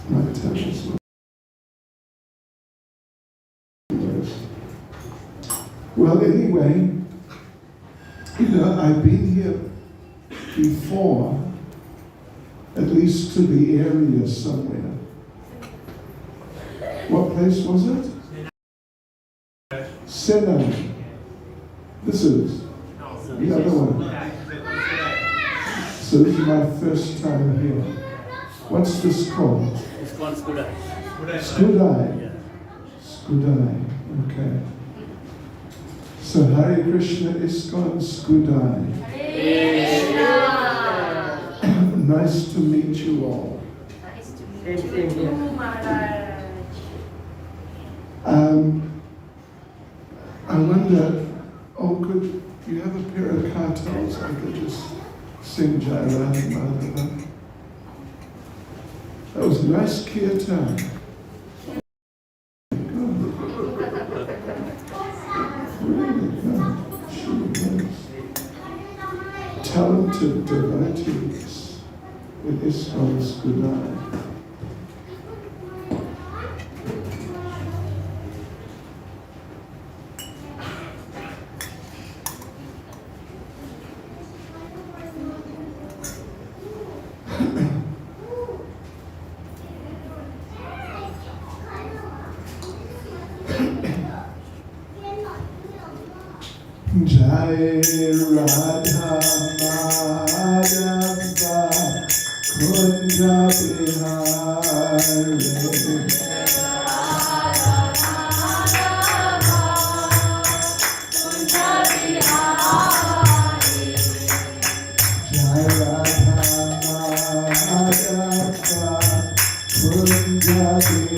My temples were. Well, anyway, I've been here before, at least to the area somewhere. What place was it? Skudai. This is the other one. So this is my first time here. What's this called? It's called Skudai. Skudai. Yeah. Skudai. Okay. So Hare Krishna ISKCON Skudai. Nice to meet you all. Nice to meet you, Maharaj. I wonder, could you have a pair of kartals? I could just sing Jai Radha Madhava. That was a nice kirtan. Really good. She was. Talented devotees in ISKCON Skudai. Jai Radha Madhava Kunja Bihari. Jai Radha Madhava Kunja Bihari.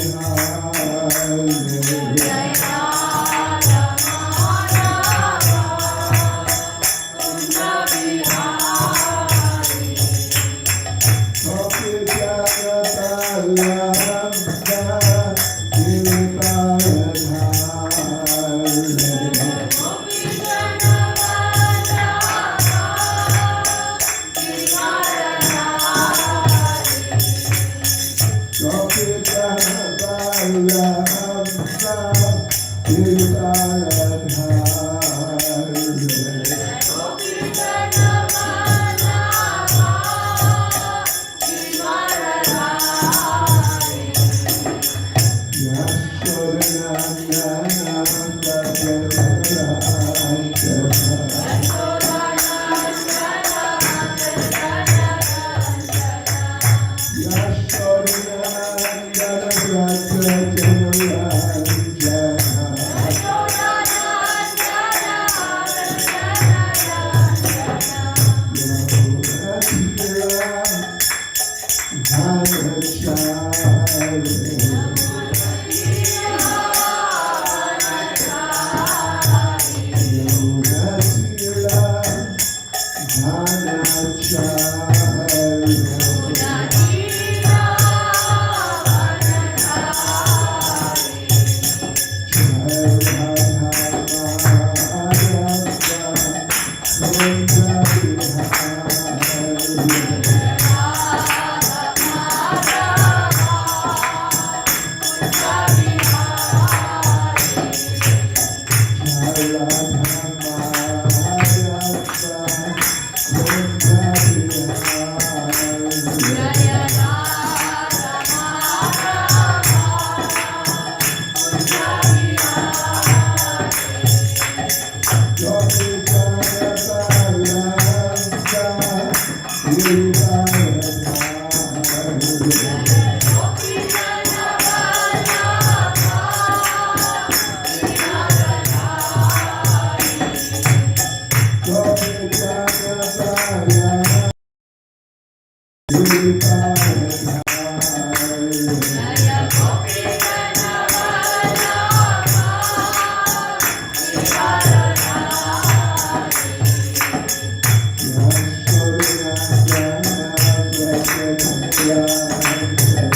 Yeah.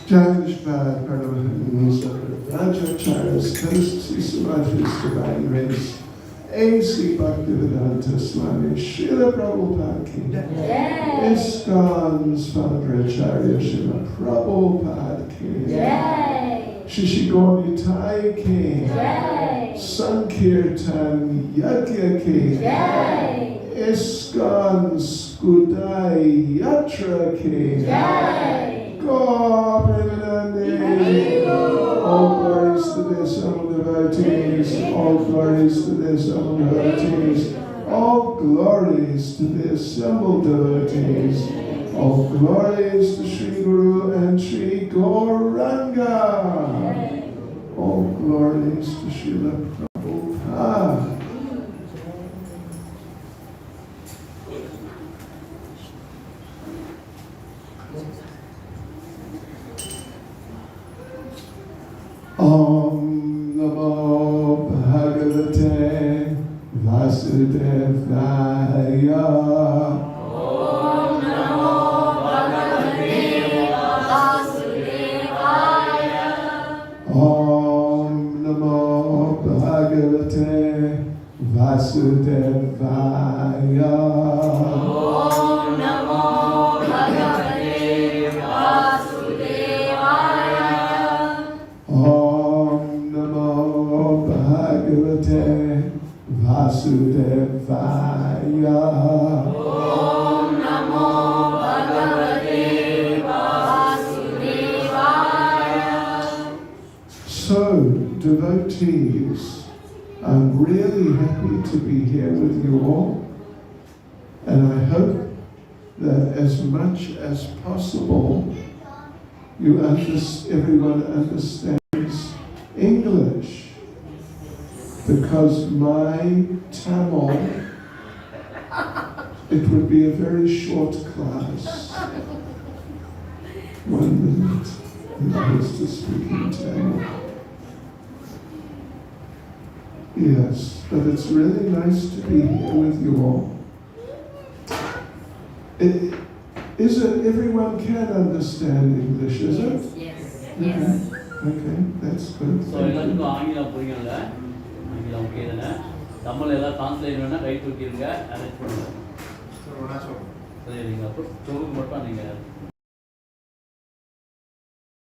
Jagdishpad, Rajacharya's Courtesy Samaji's Divine Grace, A.C. Bhaktivedanta Swami, Srila Prabhupada Ki, ISKCON's founder Acharya Srila Prabhupada Ki, Shishigoni Tai Ki, Sankirtan Yajna Ki, ISKCON Skudai Yatra Ki, God, all glories to their soul devotees, all glories to their soul devotees, all glories to the assembled devotees, all glories to Sri Guru and Sri Gauranga, all glories to Srila Prabhupada. Om Namo Bhagavate Vasudevaya. Om Namo Bhagavate Vasudevaya. Om Namo Bhagavate Vasudevaya. Om Namo Bhagavate Vasudevaya. Om Namo Bhagavate Vasudevaya. Om Namo Bhagavate Vasudevaya. So, devotees, I'm really happy to be here with you all, and I hope that as much as possible everyone understands English, because my Tamil, it would be a very short class. 1 minute, and I was to speak in Tamil. Yes, but it's really nice to be here with you all. Is it everyone can understand English, is it? Yes. Okay, that's good. So எல்லாத்துக்கும் ஆங்கிலம் புரியல, ஆங்கிலம் okay தானே? தமிழ் எல்லாம் translate வேணா கை தூக்கிடுங்க, arrange பண்ணுங்க. சரி, நீங்க அப்புறம் சொல்லுங்க மட்டும் நீங்க.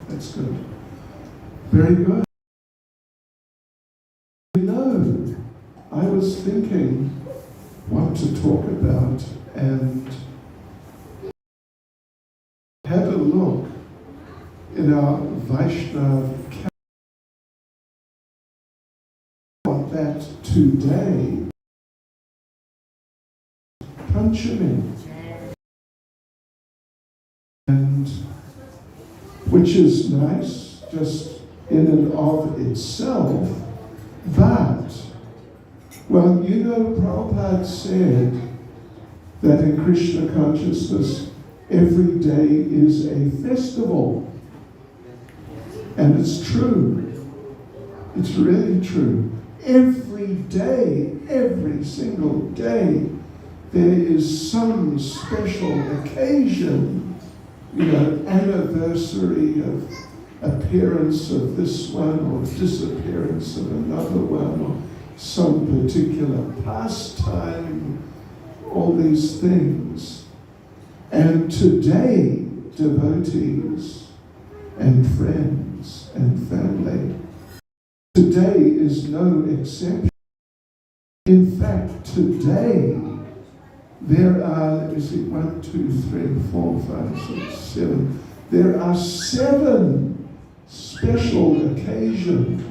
That's good. Very good. You know, I was thinking what to talk about and had a look in our Vaishnav calendar that today, Panchami, and which is nice just in and of itself, but, well, you know, Prabhupada said that in Krishna consciousness, every day is a festival. And it's true. It's really true. Every day, every single day there is some special occasion, anniversary of appearance of this one or disappearance of another one, or some particular pastime, all these things. And today, devotees and friends and family, today is no exception. In fact, today, there are, let me see, 1, 2, 3, 4, 5, 6, 7. There are 7 special occasions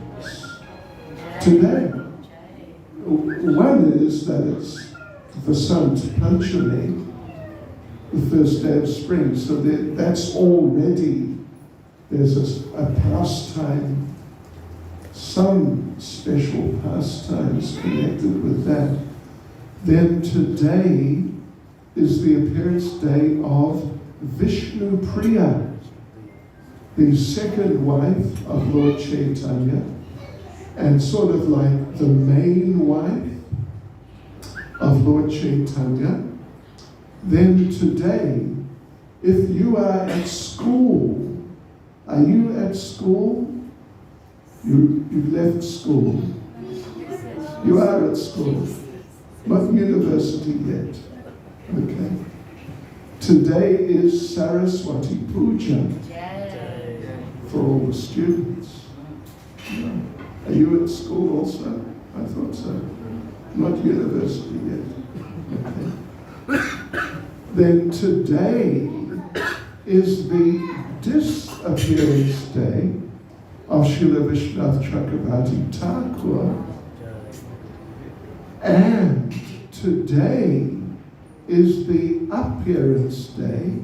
today. One is that it's Vasant Panchami, the first day of spring. So that's already, there's a pastime, some special pastimes connected with that. Then today is the appearance day of Vishnu Priya, the second wife of Lord Chaitanya, and sort of like the main wife of Lord Chaitanya. Then today, if you are at school, are you at school? You've left school. You are at school. Not university yet. Okay. Today is Saraswati Puja for all the students. Are you at school also? I thought so. Not university yet. Okay. Then today is the disappearance day of Srila Vishwanath Chakravarti Thakur. And today is the appearance day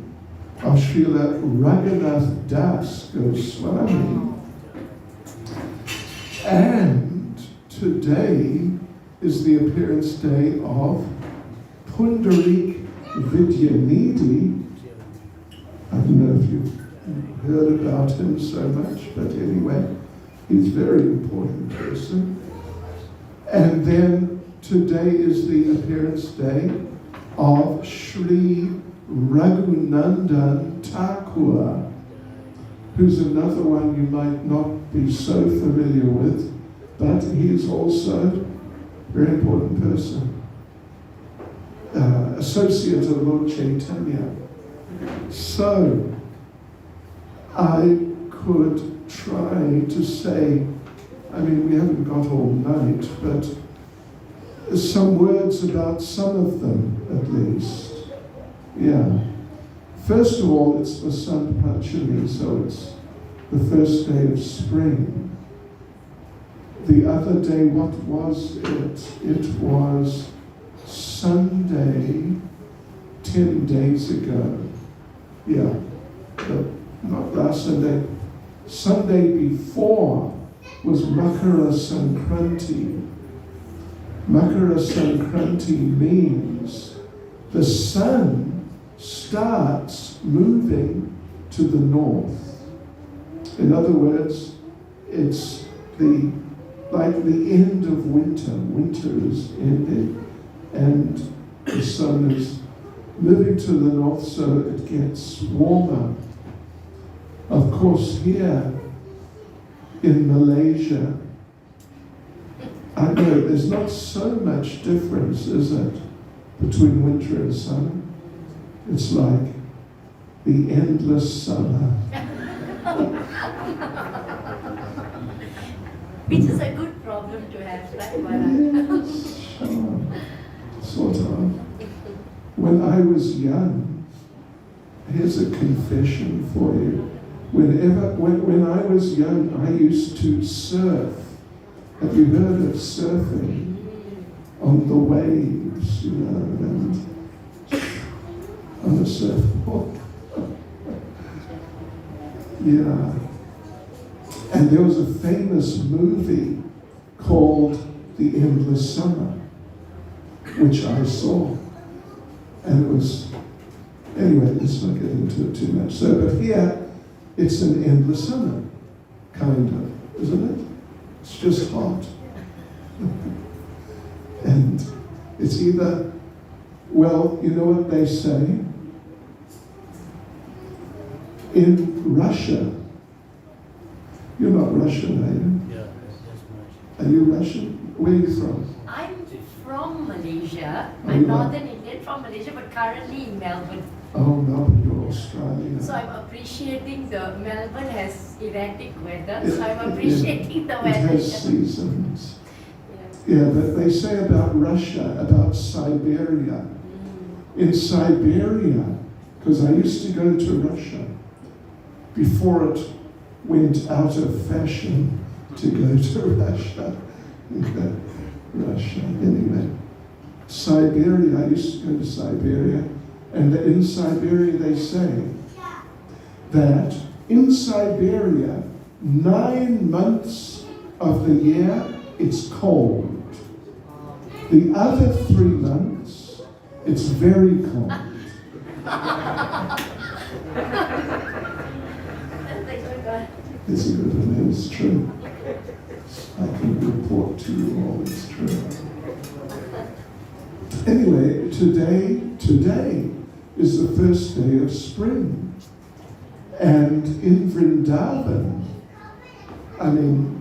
of Srila Raghunath Das Goswami. And today is the appearance day of Pundarik Vidyanidhi. I don't know if you've heard about him so much, but anyway, he's a very important person. And then today is the appearance day of Sri Raghunandan Thakur, who's another one you might not be so familiar with, but he is also a very important person. Associate of Lord Chaitanya. So, I could try to say, I mean, we haven't got all night, but some words about some of them, at least. Yeah. First of all, it's Vasant Panchami, so it's the first day of spring. The other day, what was it? It was Sunday, 10 days ago. Yeah, not last Sunday. Sunday before was Makara Sankranti. Makara Sankranti means the sun starts moving to the north. In other words, it's like the end of winter. Winter is ended, and the sun is moving to the north, so it gets warmer. Of course, here in Malaysia, I know there's not so much difference, is it, between winter and summer? It's like the endless summer. Which is a good problem to have, right? Yes, sort of. When I was young, here's a confession for you. When I was young, I used to surf. Have you heard of surfing? On the waves, and on a surfboard. Yeah. And there was a famous movie called The Endless Summer, which I saw. And it was, anyway, let's not get into it too much. So, but here, it's an endless summer, kind of, isn't it? It's just hot. And it's either Well, you know what they say? In Russia, you're not Russian, are you? Yeah, that's much. Are you Russian? Where are you from? I'm from Malaysia. Oh, I'm you are? Northern Indian from Malaysia, but currently in Melbourne. Oh, Melbourne, you're Australian. So I'm appreciating the Melbourne has erratic weather. It- So I'm appreciating the It weather. has seasons. Yeah. Yeah, but they say about Russia, about Siberia. In Siberia, because I used to go to Russia before it went out of fashion to go to Russia. Russia, anyway. Siberia, I used to go to Siberia, and in Siberia they say that in Siberia, 9 months of the year it's cold. The other 3 months, it's very cold. It's a good one, it's true. I can report to you all it's true. Anyway, today is the first day of spring. And in Vrindavan, I mean,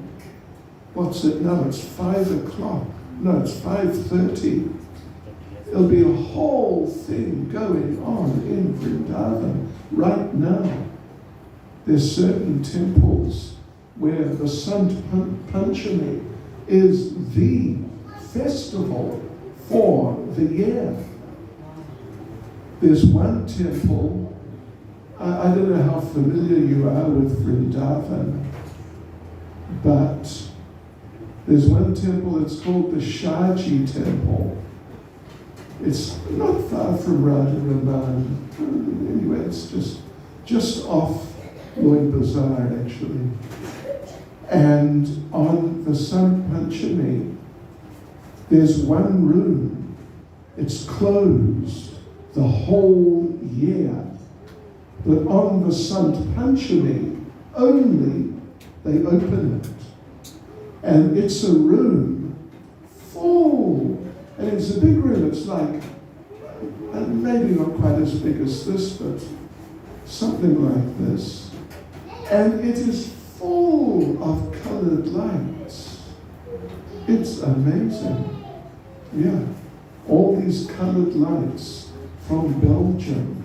what's it now? It's 5 o'clock. No, it's 5:30. There'll be a whole thing going on in Vrindavan right now. There's certain temples where the Sant Panchami is the festival for the year. There's one temple, I don't know how familiar you are with Vrindavan, but there's one temple, it's called the Shaji Temple. It's not far from Radharaman. Anyway, it's just off Lloyd Bazaar, actually. And on the Sant Panchami, there's one room. It's closed the whole year. But on the Sant Panchami, only they open it. And it's a room full. And it's a big room. It's like, maybe not quite as big as this, but something like this. And it is full of colored lights. It's amazing. Yeah. All these colored lights from Belgium.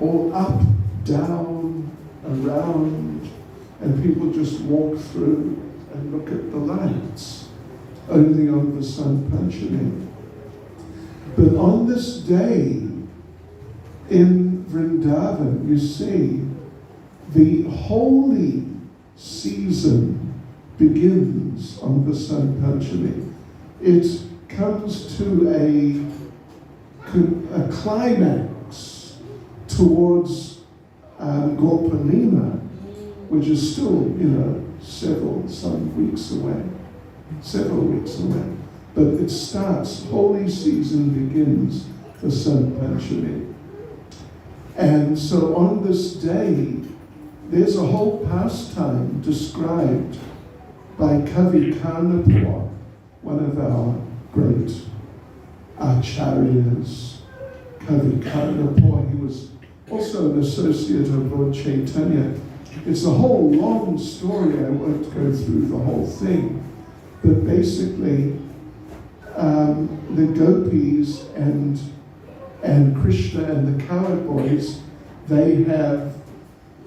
All up, down, around. And people just walk through and look at the lights. Only on the Sant Panchami. But on this day in Vrindavan, you see, the holy season begins on the Sant Panchami. It comes to a climax towards Gopurnima, which is still, some weeks away. Several weeks away. But it starts, holy season begins for Sant Panchami. And so on this day, there's a whole pastime described by Kavi Karnapur, one of our great acharyas. Kavi Karnapur, he was also an associate of Lord Chaitanya. It's a whole long story, I won't go through the whole thing. But basically, the gopis and Krishna and the cowherd boys, they have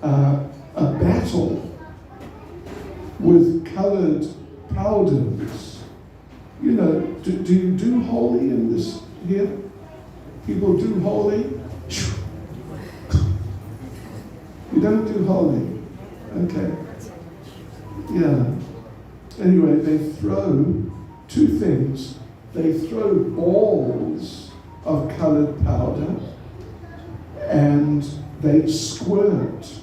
a battle with colored powders. Do you do holy in this here? People do holy? You don't do holy? Okay. Yeah. Anyway, they throw 2 things. They throw balls of colored powder and they squirt.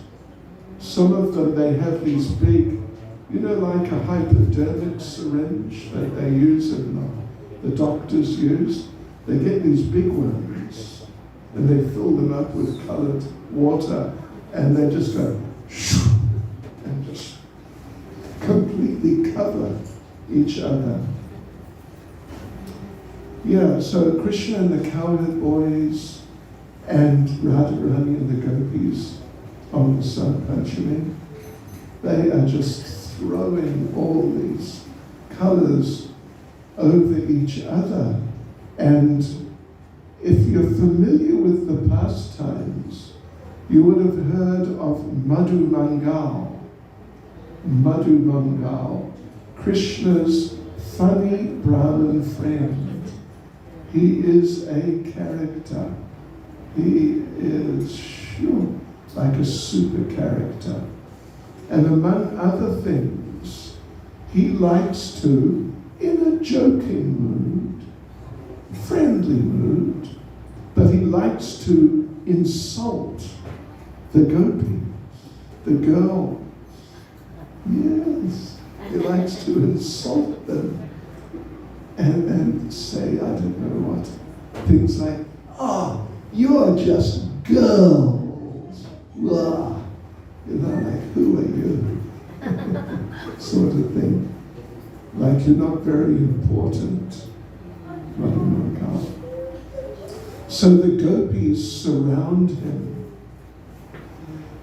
Some of them, they have these big, like a hypodermic syringe that they use and the doctors use. They get these big ones and they fill them up with colored water and they just go and just completely cover each other. Yeah, so Krishna and the cowherd boys and Radharani and the gopis on the Vasant Panchami, they are just throwing all these colours over each other. And if you're familiar with the pastimes, you would have heard of Madhu Mangal. Madhu Mangal, Krishna's funny Brahmin friend. He is a character. He is sure like a super character. And among other things, he likes to, in a joking mood, friendly mood, but he likes to insult the gopis, the girls. Yes, he likes to insult them and say, I don't know what, things like, you're just girls. Blah. You know, like, who are you? Sort of thing. Like, you're not very important. So the gopis surround him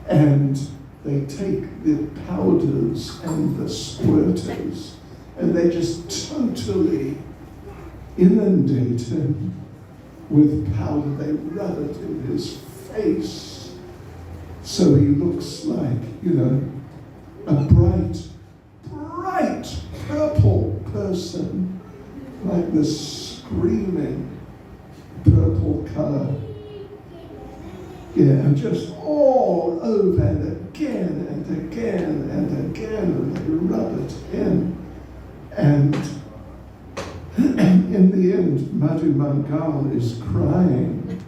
and they take the powders and the squirters and they just totally inundate him with powder. They rub it in his face so he looks like, a bright purple person, like this screaming purple color. Yeah, and just all over and again and again and again, and they rub it in. And in the end, Madhu Mangal is crying.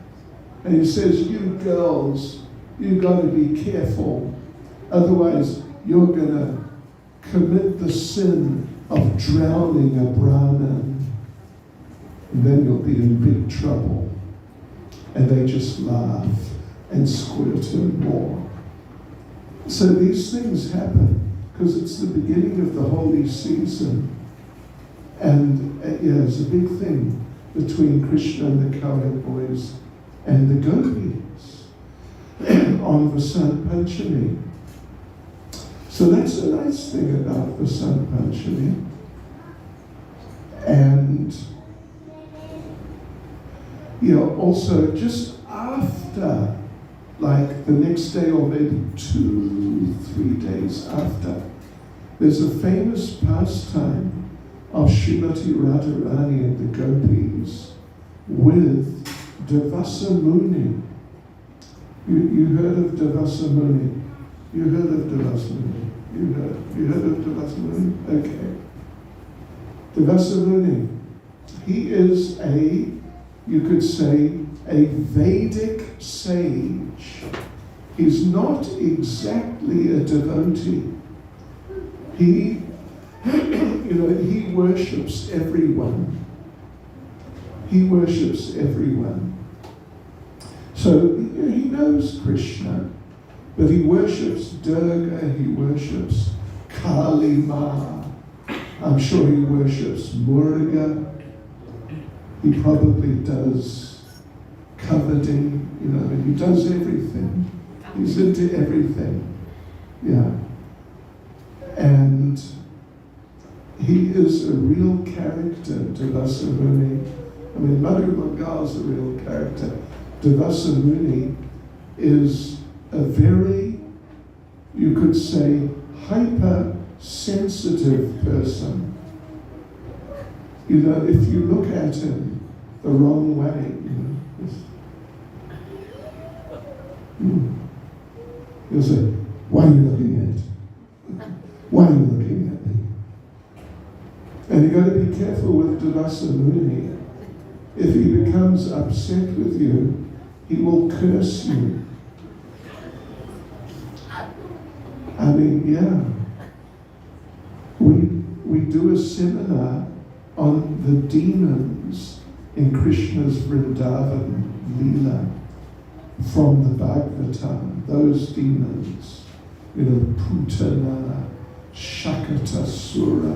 And he says, you girls, you got to be careful. Otherwise, you're going to commit the sin of drowning a Brahmin. And then you'll be in big trouble. And they just laugh and squirt him more. So these things happen because it's the beginning of the holy season. And it's a big thing between Krishna and the cowherd boys and the gopis on Vasant Panchami. So that's a nice thing about Vasant Panchami. And also just after, like the next day or maybe 2-3 days after, there's a famous pastime of Srimati Radharani and the gopis with Devasa Muni. You heard of Devasa Muni? You heard of Devasa Muni? You heard of Devasa Muni? Okay. Devasa Muni. He is you could say, a Vedic sage. He's not exactly a devotee. He he worships everyone. He worships everyone. So he knows Krishna, but he worships Durga, he worships Kali Ma. I'm sure he worships Muruga. He probably does coveting, he does everything. He's into everything. Yeah. And he is a real character, Devasa Muni. I mean, Madhu Mangal is a real character. Devasa Muni is a very, you could say, hyper-sensitive person. If you look at him the wrong way, you'll say, why are you looking at it? Why are you looking at me? And you've got to be careful with Devasa Muni. If he becomes upset with you, he will curse you. I mean, yeah. We do a seminar on the demons in Krishna's Vrindavan Leela from the Bhagavatam. Those demons, Putana, Shakata Sura,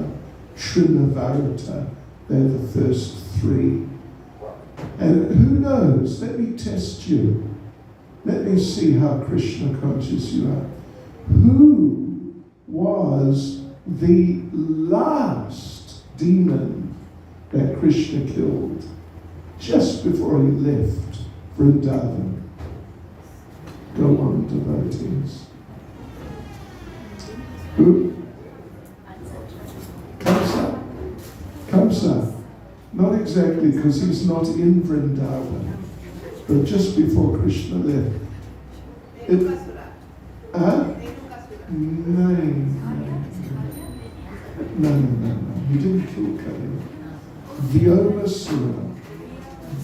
Trinavarta, they're the first three. And who knows, let me test you. Let me see how Krishna conscious you are. Who was the last demon that Krishna killed just before he left Vrindavan? Go on, devotees. Who? Kamsa. Kamsa. Not exactly, because he's not in Vrindavan, but just before Krishna left. No. He didn't kill Kali.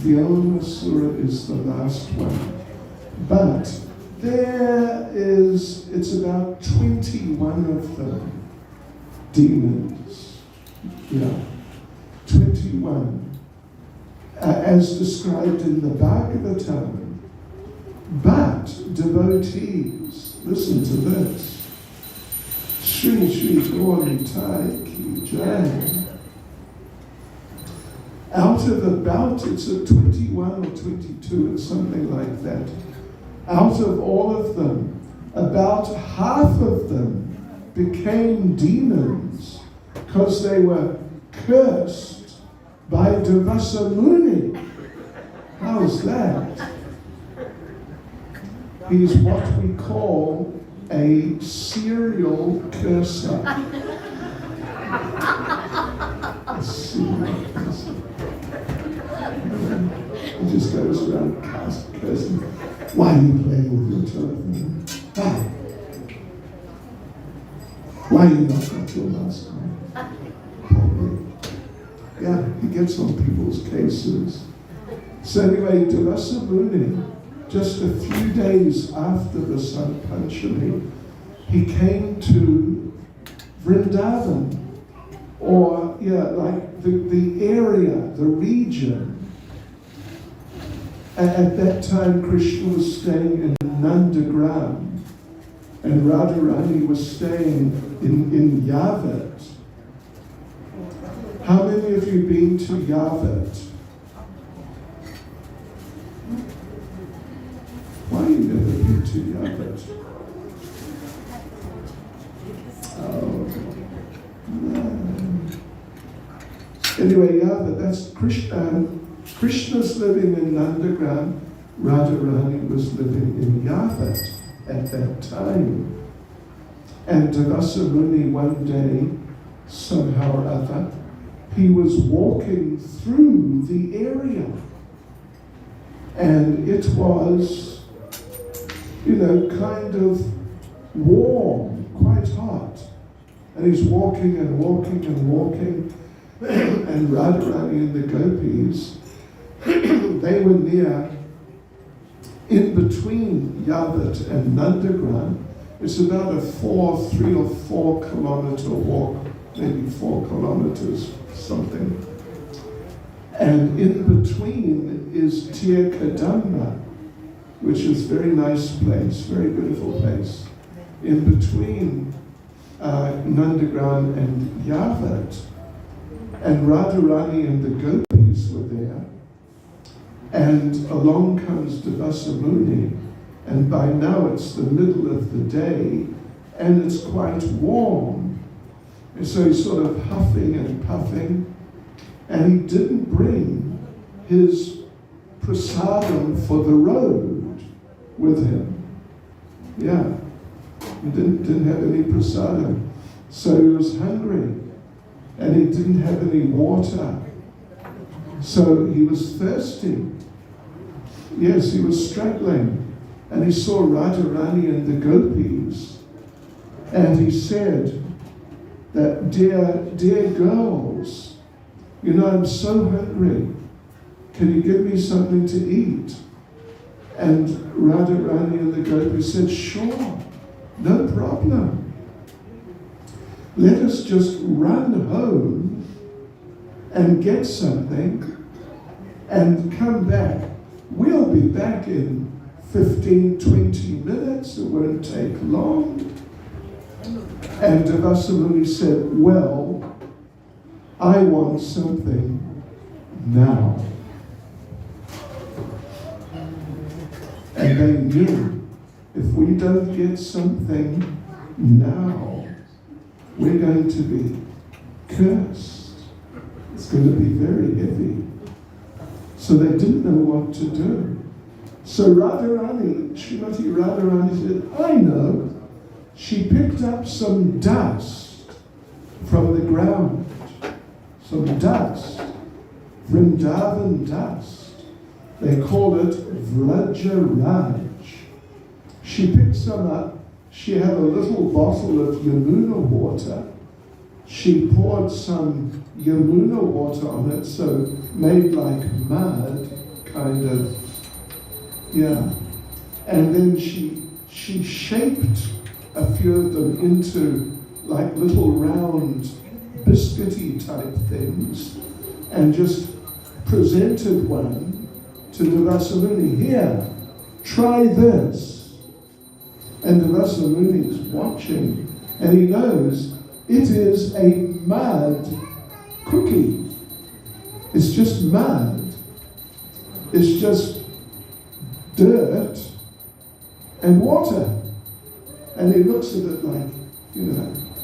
Vyomasura is the last one. But it's about 21 of them, demons. Yeah, 21. As described in the Bhagavatam. But devotees, listen to this. Shri Shri Gaur Nitai Ki Jai. Out of about, it's a 21 or 22, it's something like that. Out of all of them, about half of them became demons because they were cursed by Durvasa Muni. How's that? He's what we call a serial curser. A serial curser. He just goes around cursing. Why are you playing with your telephone? Why? Why are you not got your mask on? Yeah, he gets on people's cases. So anyway, Durvasa Muni, just a few days after the Vasant Panchami, he came to Vrindavan, or like the area, the region. At that time, Krishna was staying in Nandagram, and Radharani was staying in Yavat. How many of you been to Yavat? Why you never been to Yavat? Oh, no. Anyway, Yavat, that's Krishna. Krishna's living in Nandagram. Radharani was living in Yavat at that time. And Durvasa Muni one day, somehow or other, he was walking through the area. And it was, kind of warm, quite hot. And he's walking and walking and walking. And Radharani and the gopis, they were near, in between Yavat and Nandagram. It's about a 3 or 4 kilometer walk, maybe 4 kilometers, something. And in between is Tirkadamma, which is a very nice place, very beautiful place. In between Nandagram and Yavat, and Radharani and the gopis were there. And along comes Durvasa Muni, and by now it's the middle of the day, and it's quite warm. And so he's sort of huffing and puffing, and he didn't bring his prasadam for the road with him. Yeah, he didn't have any prasadam. So he was hungry, and he didn't have any water. So he was thirsty. Yes, he was struggling. And he saw Radharani and the gopis. And he said that, dear girls, I'm so hungry. Can you give me something to eat? And Radharani and the gopis said, sure, no problem. Let us just run home and get something and come back. We'll be back in 15, 20 minutes. It won't take long. And Durvasa Muni said, well, I want something now. And they knew, if we don't get something now, we're going to be cursed. It's going to be very heavy. So they didn't know what to do. So Radharani, Srimati Radharani said, I know. She picked up some dust from the ground. Some dust. Vrindavan dust. They call it Vrajaraj. She picked some up. She had a little bottle of Yamuna water. She poured some Yamuna water on it, so made like mud, kind of, yeah. And then she shaped a few of them into like little round biscuity type things, and just presented one to Devasamuni. Here, try this. And Devasamuni is watching, and he knows it is a mud cookie. It's just mud. It's just dirt and water. And he looks at it like,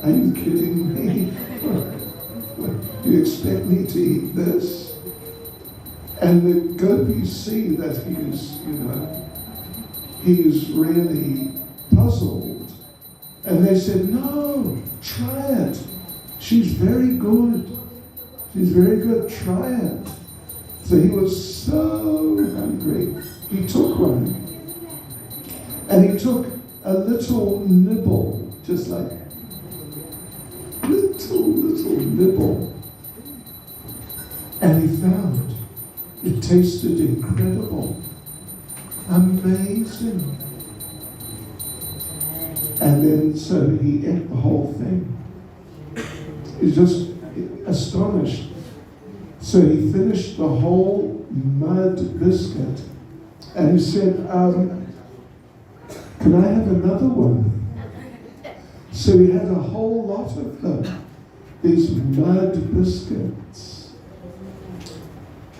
are you kidding me? Do you expect me to eat this? And the gopis see that he's really puzzled. And they said, no, try it. She's very good. She's very good, try it. So he was so hungry. He took one. And he took a little nibble, just like little nibble. And he found it tasted incredible, amazing. And then so he ate the whole thing. He's just astonished. So he finished the whole mud biscuit, and he said, can I have another one? So he had a whole lot of them, these mud biscuits.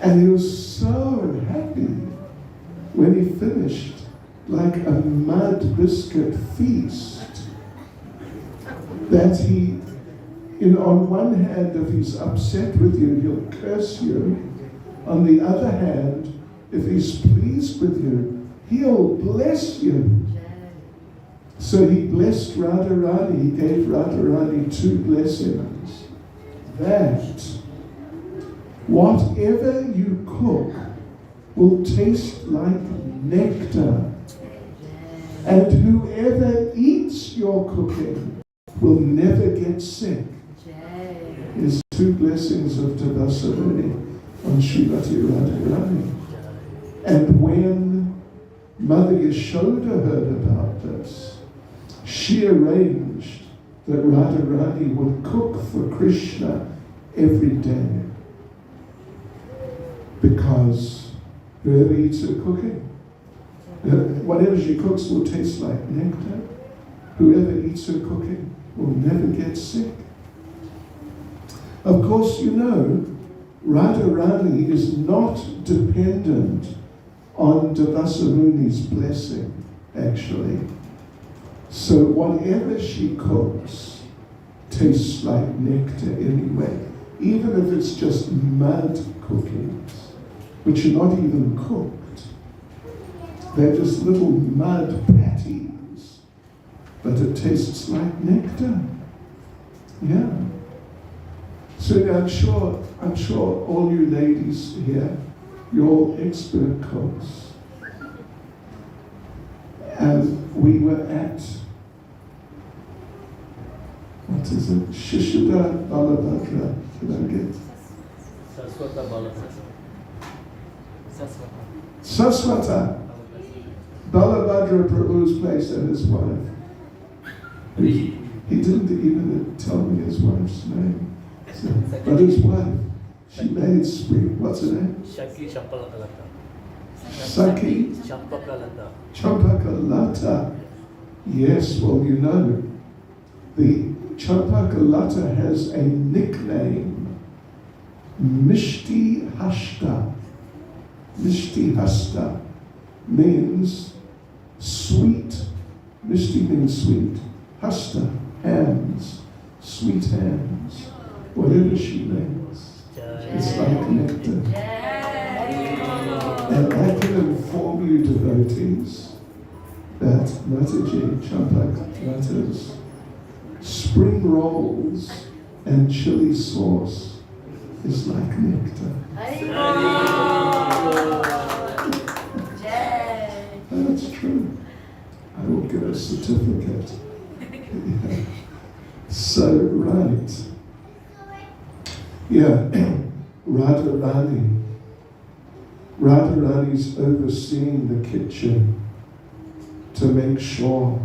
And he was so happy when he finished, like a mud biscuit feast, that he, on one hand, if he's upset with you, he'll curse you. On the other hand, if he's pleased with you, he'll bless you. So he blessed Radharani. He gave Radharani 2 blessings. That whatever you cook will taste like nectar. And whoever eats your cooking will never get sick. Is 2 blessings of Devasamuni on Srimati Radharani. And when Mother Yashoda heard about this, she arranged that Radharani would cook for Krishna every day, because whoever eats her cooking, whatever she cooks will taste like nectar. Whoever eats her cooking will never get sick. Of course, Radharani is not dependent on Devasamuni's blessing, actually. So whatever she cooks tastes like nectar anyway, even if it's just mud cookies, which are not even cooked. They're just little mud patties, but it tastes like nectar. Yeah. So I'm sure all you ladies here, you're all expert cooks. And we were at, what is it? Shishida Balabhadra. Did I get? Saswata Balabhadra. Saswata. Balabhadra Prabhu's place and his wife. He didn't even tell me his wife's name. So, but his wife, she made spring. What's her name? Shaki Champakalata. Saki Champakalata. Champakalata. Yes, well, the Champakalata has a nickname, Mishti Hasta. Mishti Hasta means Sweet, Mishti means sweet. Hasta, hands, sweet hands. Whatever she makes, it's like nectar. And I can inform you, devotees, that Mataji, Champak Matas, spring rolls and chili sauce is like nectar. That's true. I will get a certificate. So, right. Yeah, Radharani. Radharani's overseeing the kitchen to make sure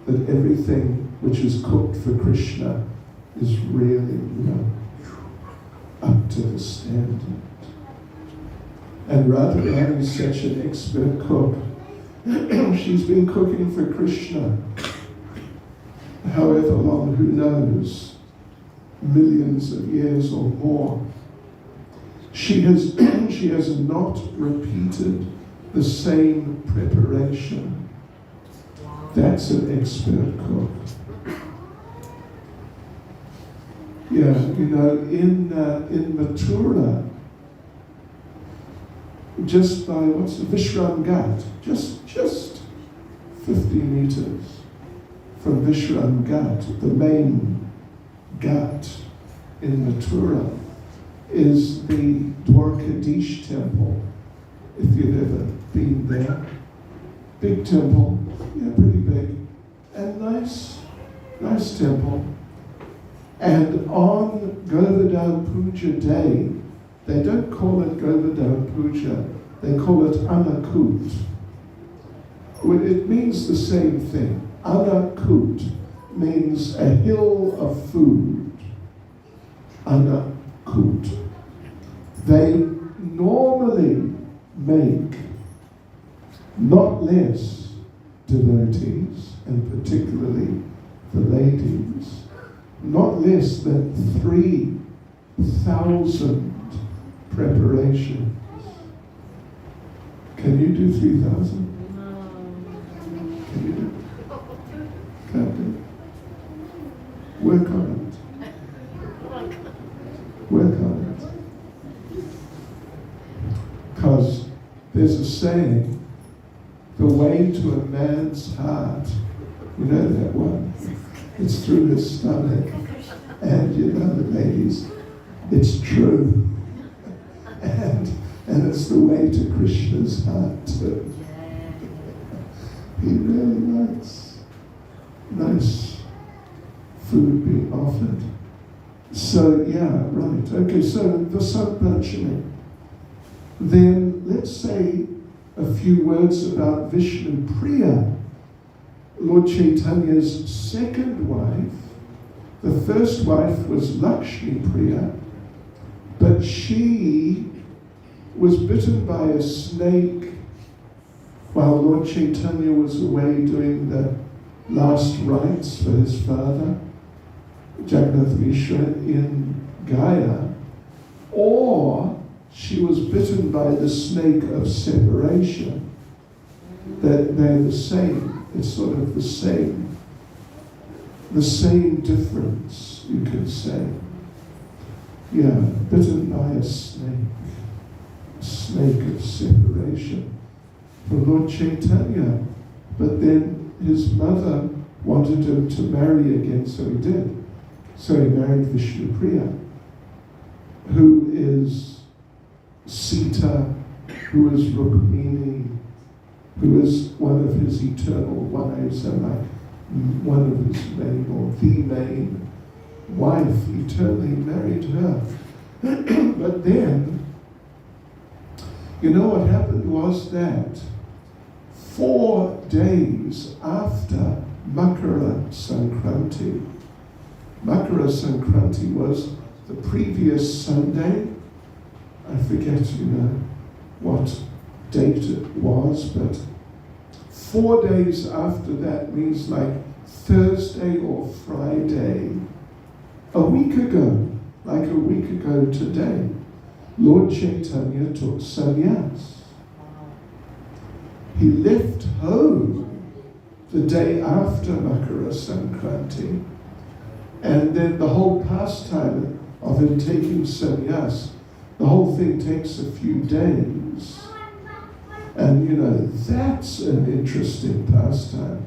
that everything which is cooked for Krishna is really, up to the standard. And Radharani is such an expert cook. She's been cooking for Krishna however long, who knows, millions of years or more. She has not repeated the same preparation. That's an expert cook. Yeah, in Mathura, just by Vishram Ghat, just 50 meters from Vishram Ghat, the main Ghat in Mathura, is the Dwarkadish temple. If you've ever been there, big temple, pretty big, and nice temple. And on Govardhan Puja Day, they don't call it Govardhan Puja, they call it Anakut. It means the same thing. Anakut means a hill of food. Anakut. They normally make not less devotees, and particularly the ladies, not less than 3,000 preparations. Can you do 3,000? Can you do it? Can't do it? Work on it. Work on it. Because there's a saying, the way to a man's heart, you know that one? It's through his stomach. And ladies, it's true. And it's the way to Krishna's heart too. He really likes nice food being offered. So yeah, right. Okay, so Vasant Panchami. Then let's say a few words about Vishnu Priya, Lord Chaitanya's second wife. The first wife was Lakshmi Priya, but she was bitten by a snake while Lord Chaitanya was away doing the last rites for his father, Jagannath Mishra, in Gaya, or she was bitten by the snake of separation. They're the same. It's sort of the same difference, you could say. Yeah, bitten by a snake of separation for Lord Chaitanya. But then his mother wanted him to marry again, so he did. So he married Vishnu Priya, who is Sita, who is Rukmini, who is one of his eternal wives, and like one of his main, or the main wife, eternally married her. But then, what happened was that 4 days after Makara Sankranti was the previous Sunday. I forget, what date it was, but 4 days after that means like Thursday or Friday, a week ago today, Lord Chaitanya took sannyas. He left home the day after Makara Sankranti. And then the whole pastime of him taking sannyas, the whole thing takes a few days. And that's an interesting pastime.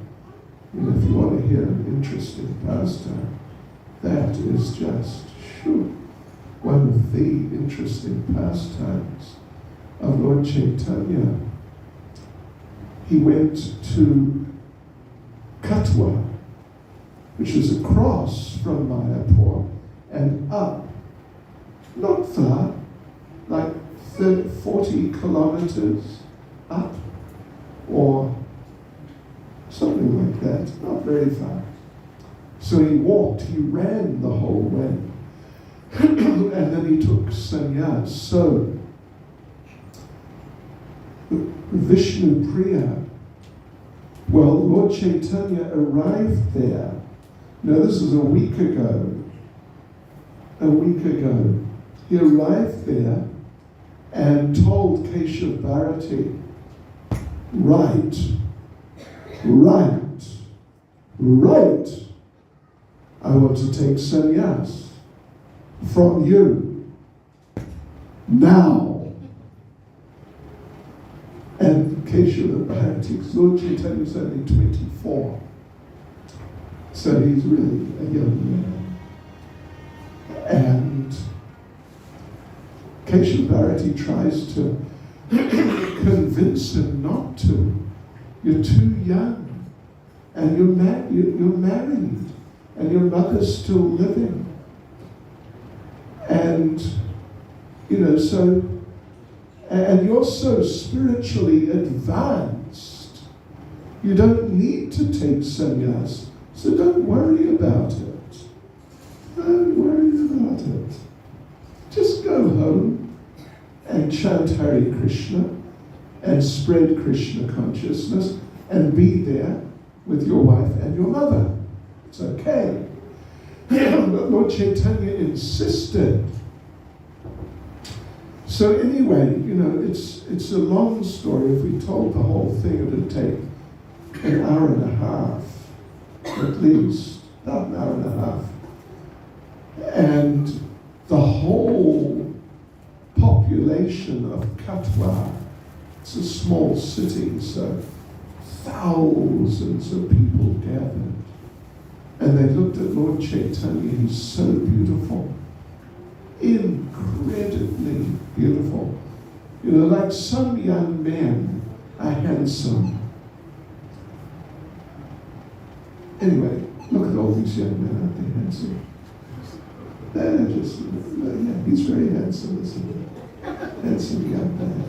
If you want to hear an interesting pastime, that is just one of the interesting pastimes of Lord Chaitanya. He went to Katwa, which is across from Mayapur, and up, not far, like 40 kilometers up, or something like that, not very far. So he walked, he ran the whole way, and then he took sannyas. So Vishnu Priya, well, Lord Chaitanya arrived there. Now this is a week ago. He arrived there and told Keshav Bharati, right, I want to take sannyas from you now. And Keshav Bharati, Lord Chaitanya is only 24. So he's really a young man. And Keshav Bharati tries to convince him not to. You're too young. And you're married. And your mother's still living. And, and you're so spiritually advanced. You don't need to take sannyas. So don't worry about it. Don't worry about it. Just go home and chant Hare Krishna and spread Krishna consciousness and be there with your wife and your mother. It's okay. But Lord Chaitanya insisted. So anyway, it's a long story. If we told the whole thing, it would take an hour and a half, at least, about an hour and a half. And the whole population of Katwa, it's a small city, so thousands of people gathered. And they looked at Lord Chaitanya. He's so beautiful, incredibly beautiful. Like some young men are handsome. Anyway, look at all these young men, aren't they handsome? They're just, he's very handsome, isn't he? Handsome young man.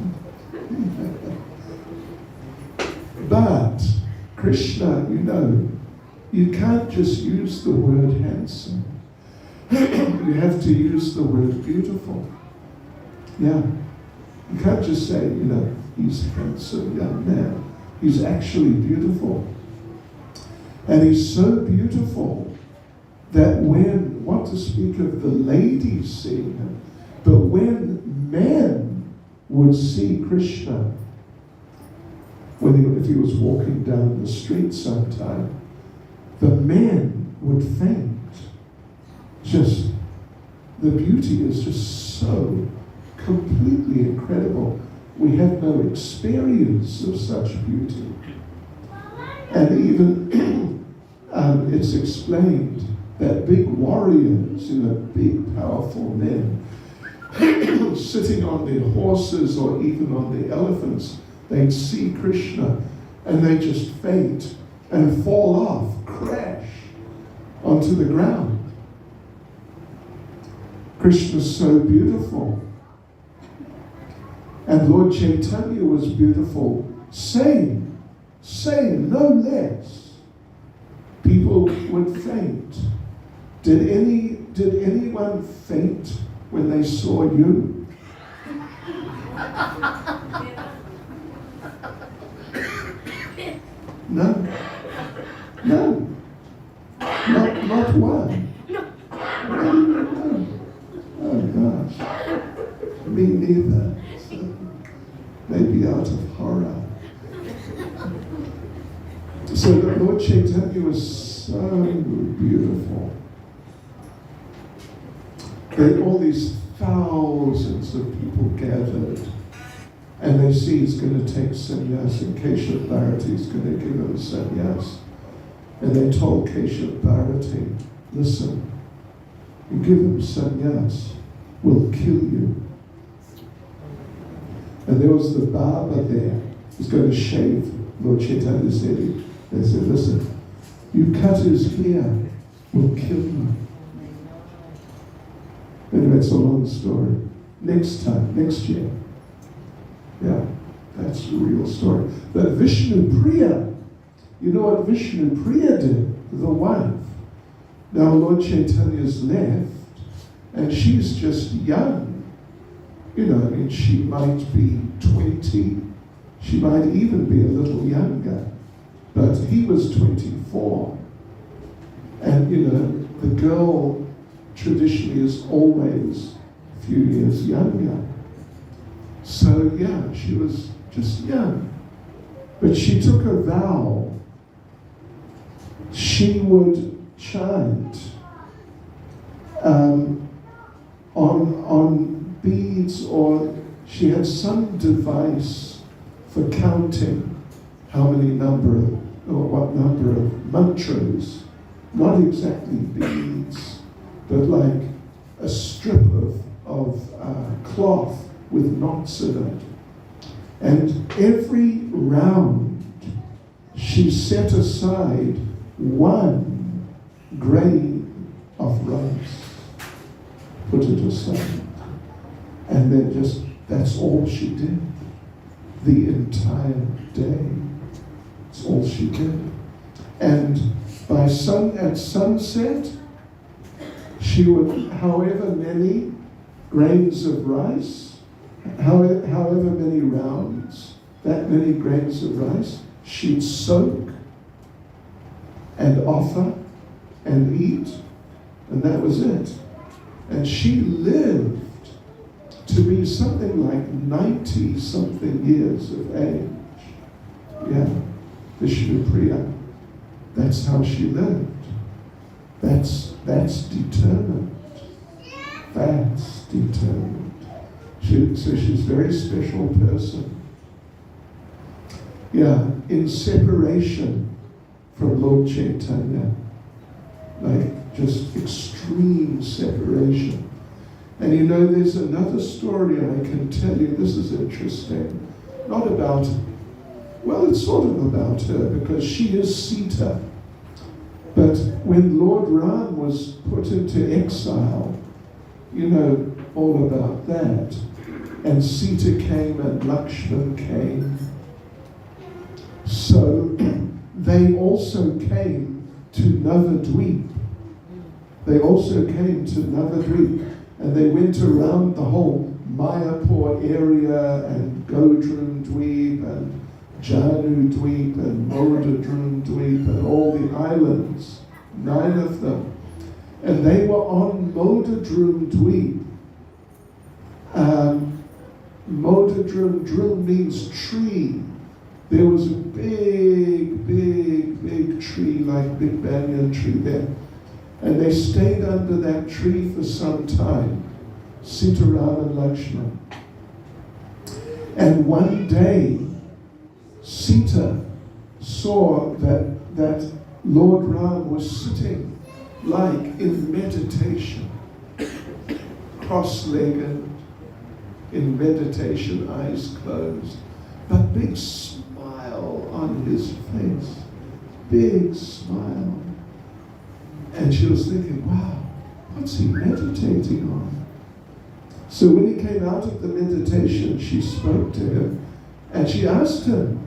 But Krishna, you can't just use the word handsome. You have to use the word beautiful. Yeah. You can't just say, he's a handsome young man. He's actually beautiful. And he's so beautiful that what to speak of the ladies seeing him, but when men would see Krishna, if he was walking down the street sometime, the men would faint. The beauty is just so completely incredible. We have no experience of such beauty. And even it's explained that big warriors, big powerful men, sitting on their horses or even on their elephants, they'd see Krishna and they just faint and fall off, crash onto the ground. Krishna's so beautiful. And Lord Chaitanya was beautiful, same, no less. People would faint. Did anyone faint when they saw you? No. Not one. No. Oh gosh. Me neither. So maybe out of horror. To So the Lord Chaitanya was so beautiful. There all these thousands of people gathered, and they see he's going to take sannyas, and Keshav Bharati is going to give him sannyas. And they told Keshav Bharati, listen, you give him sannyas, we'll kill you. And there was the barber there, who's going to shave Lord Chaitanya's head. They said, listen, you cut his hair, we'll kill you. Anyway, it's a long story. Next time, next year. Yeah, that's a real story. But Vishnu Priya, you know what Vishnu Priya did? The wife. Now Lord Chaitanya's left, and she's just young. You know, I mean, she might be 20. She might even be a little younger. But he was 24. And, you know, the girl traditionally is always a few years younger. So, yeah, she was just young. But she took a vow. She would chant on beads, or she had some device for counting what number of mantras, not exactly beads, but like a strip of cloth with knots in it. And every round she set aside 1 grain of rice, put it aside, and then that's all she did the entire day. That's all she did. And at sunset, she would, however many grains of rice, however many rounds, that many grains of rice, she'd soak and offer and eat, and that was it. And she lived to be something like 90-something years of age. Yeah, Vishnu Priya. That's how she lived. That's determined. That's determined. So she's a very special person. Yeah, in separation from Lord Chaitanya. Like just extreme separation. And you know, there's another story I can tell you. This is interesting. Not about, well, it's sort of about her, because she is Sita. But when Lord Ram was put into exile, you know all about that. And Sita came and Lakshman came. So they also came to Navadvip. They also came to Navadvip. And they went around the whole Mayapur area and Godrum Dweep and Janu Dweep and Modadrum Dweep and all the islands, 9 of them. And they were on Modadrum Dweep. Modadrum means tree. There was a big tree, like big banyan tree there. And they stayed under that tree for some time, Sitaram and Lakshman. And one day, Sita saw that Lord Ram was sitting like in meditation, cross-legged, in meditation, eyes closed, but big smile on his face, big smile. And she was thinking, wow, what's he meditating on? So when he came out of the meditation, she spoke to him and she asked him,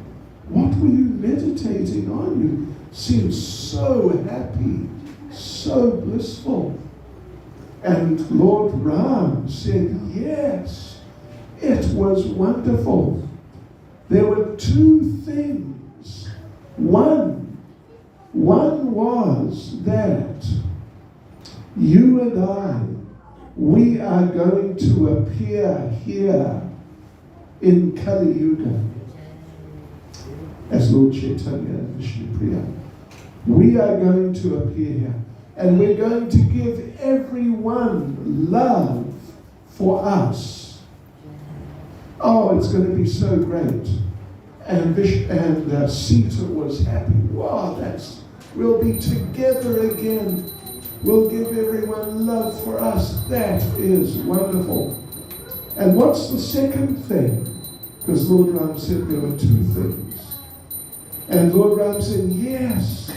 what were you meditating on? You seemed so happy, so blissful. And Lord Ram said, yes, it was wonderful. There were 2 things. One was that you and I, we are going to appear here in Kali Yuga. as Lord Chaitanya and Vishnu Priya. We are going to appear here, and we're going to give everyone love for us. Oh, it's going to be so great. And Sita was happy. Wow, we'll be together again. We'll give everyone love for us. That is wonderful. And what's the second thing? Because Lord Ram said there were two things. And Lord Ram said, yes,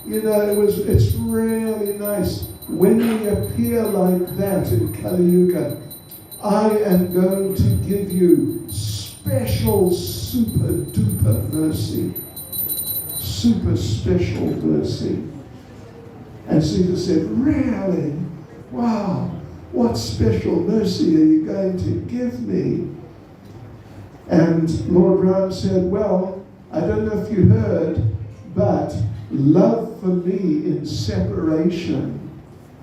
it's really nice. When we appear like that in Kali Yuga, I am going to give you special, super duper mercy. Super special mercy. And Sita said, really? Wow, what special mercy are you going to give me? And Lord Ram said, well, I don't know if you heard, but love for me in separation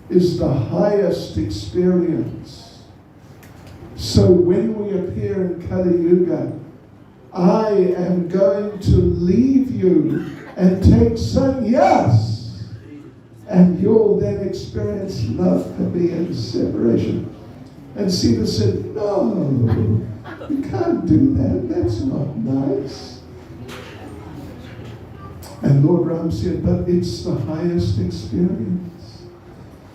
is the highest experience. So when we appear in Kali Yuga, I am going to leave you and take sannyas, and you'll then experience love for me in separation. And Sita said, no, you can't do that. That's not nice. And Lord Ram said, but it's the highest experience.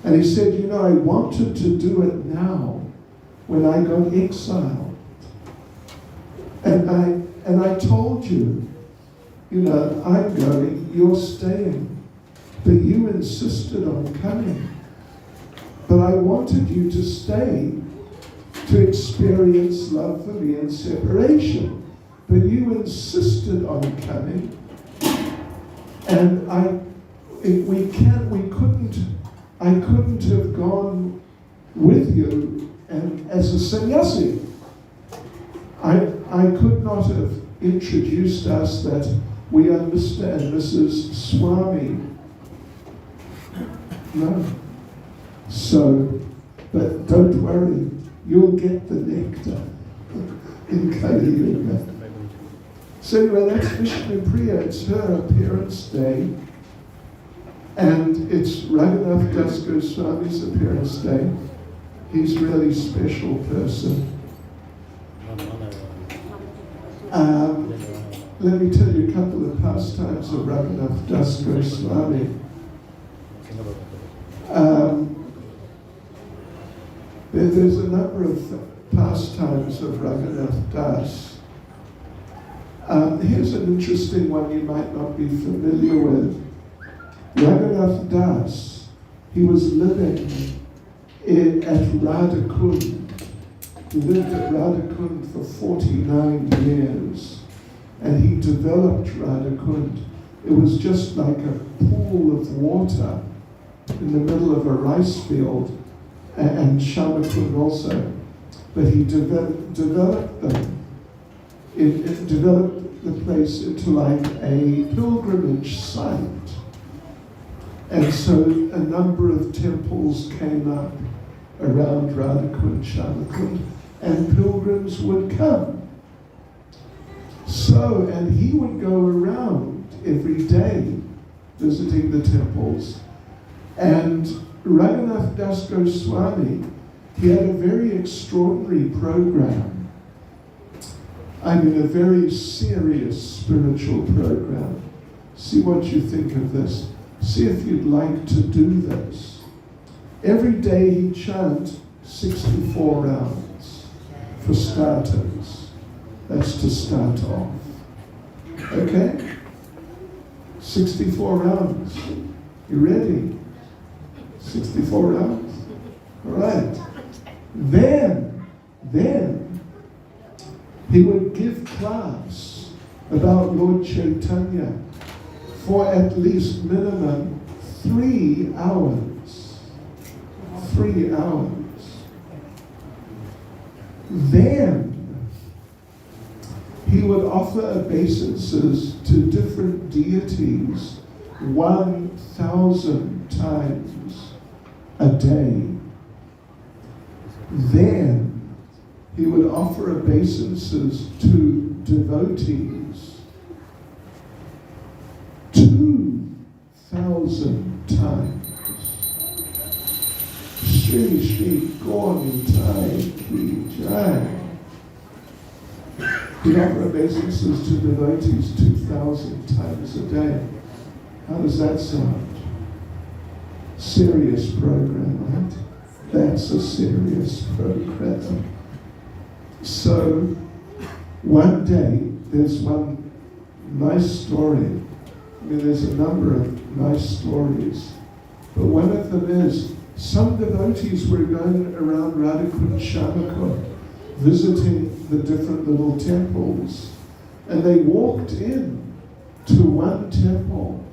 And he said, I wanted to do it now when I got exiled. And I told you, I'm going, you're staying. But you insisted on coming. But I wanted you to stay to experience love for me in separation. But you insisted on coming. And I couldn't have gone with you and as a sannyasi. I could not have introduced us that we are Mr. and Mrs. Swami. No. So, but don't worry, you'll get the nectar in Kali Yuga. So anyway, that's Vishnu Priya. It's her appearance day. And it's Raghunath Das Goswami's appearance day. He's a really special person. Let me tell you a couple of pastimes of Raghunath Das Goswami. There's a number of pastimes of Raghunath Das. Here's an interesting one you might not be familiar with. Raghunath Das, he was living at Radhakund. He lived at Radhakund for 49 years, and he developed Radhakund. It was just like a pool of water in the middle of a rice field, and Shamakund also. But he developed them. It developed the place into like a pilgrimage site. And so a number of temples came up around Radhakund, Shamakund, and pilgrims would come. So, and he would go around every day visiting the temples. And Raghunath Das Goswami, he had a very extraordinary program. I mean, a very serious spiritual program. See what you think of this. See if you'd like to do this. Every day he'd chant 64 rounds for starters. That's to start off. Okay? 64 rounds. You ready? 64 rounds? All right. Then he would give class about Lord Chaitanya for at least minimum 3 hours. 3 hours. Then he would offer obeisances to different deities 1,000 times a day. Then he would offer obeisances to devotees 2,000 times. Shri Shri Gauri Ki Jai. We offer obeisances to devotees 2,000 times a day. How does that sound? Serious program, right? That's a serious program. So, one day, there's one nice story. I mean, there's a number of nice stories. But one of them is, some devotees were going around Radhakund Shamakot, visiting the different little temples. And they walked in to one temple,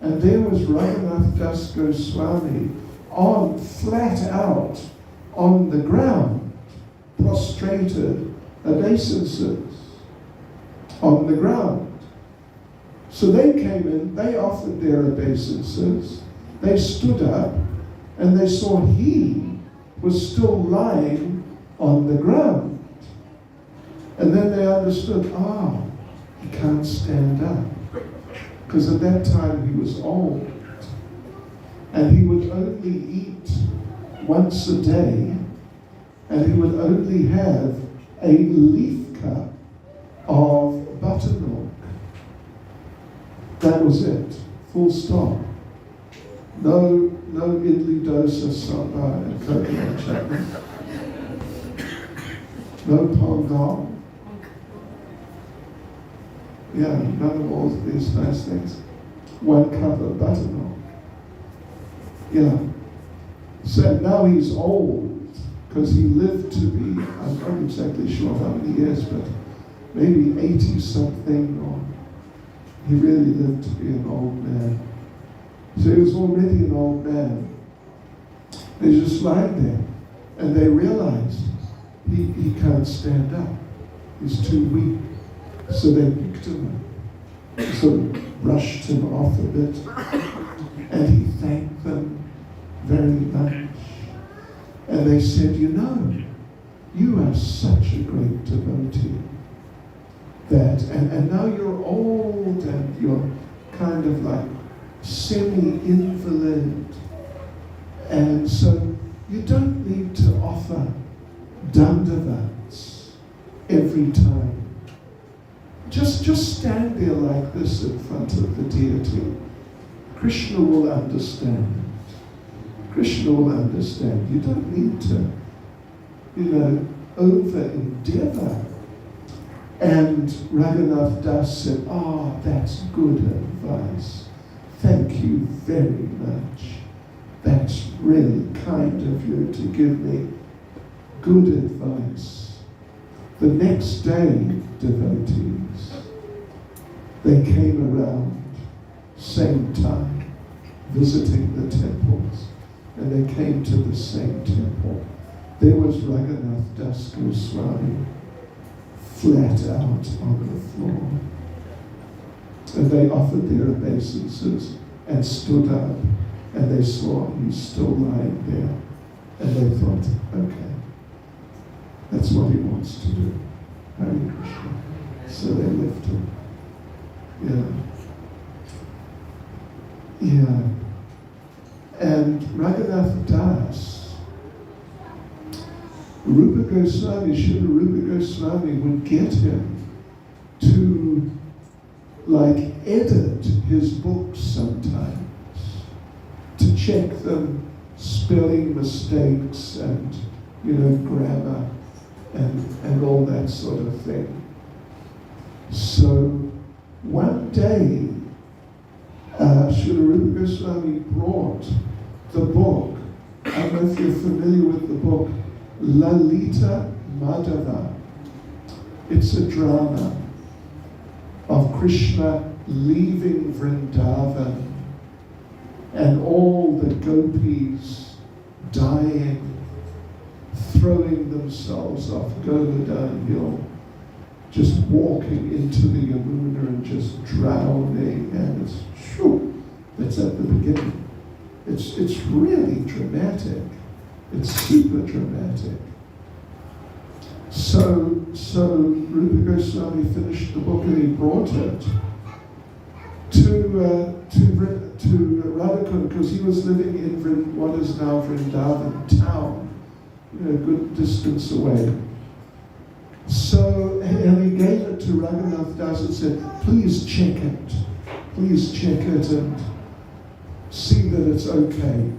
and there was Raghunath Das Goswami flat out on the ground, prostrated, obeisances on the ground. So they came in, they offered their obeisances, they stood up, and they saw he was still lying on the ground. And then they understood, he can't stand up. Because at that time he was old. And he would only eat once a day, and he would only have a leaf cup of buttermilk. That was it. Full stop. No idli dosa sambar and coconut chutney. No pongal. Yeah, none of all these nice things. 1 cup of buttermilk. Yeah. So now he's old, because he lived to be, I'm not exactly sure how many years, but maybe 80-something, or he really lived to be an old man. So he was already an old man. They just lying there, and they realized he can't stand up. He's too weak. So they picked him up, sort of brushed him off a bit, and he thanked them very much. And they said, you are such a great devotee, and now you're old and you're kind of like semi-invalid, and so you don't need to offer dandavats every time. Just stand there like this in front of the deity. Krishna will understand. Krishna will understand. You don't need to, over-endeavor. And Raghunath Das said, that's good advice. Thank you very much. That's really kind of you to give me good advice. The next day, devotees, they came around, same time, visiting the temples, and they came to the same temple. There was Raghunath Das Goswami, flat out on the floor. And they offered their obeisances and stood up, and they saw he's still lying there. And they thought, okay, that's what he wants to do. Hare Krishna. So they left him. Yeah. And Raghunath Das, Rupa Goswami, Srila Rupa Goswami would get him to edit his books sometimes, to check them, spelling mistakes and, grammar and all that sort of thing. So one day, Srila Rupa Goswami brought the book. I don't know if you're familiar with the book, Lalita Madhava. It's a drama of Krishna leaving Vrindavan and all the gopis dying, throwing themselves off Govardhan Hill, just walking into the Yamuna and just drowning, and that's at the beginning. It's really dramatic. It's super dramatic. So Rupa Goswami finished the book and he brought it to Radhakund, because he was living in what is now Vrindavan town, a good distance away. So, and he gave it to Raghunath Das and said, please check it. Please check it and see that it's okay.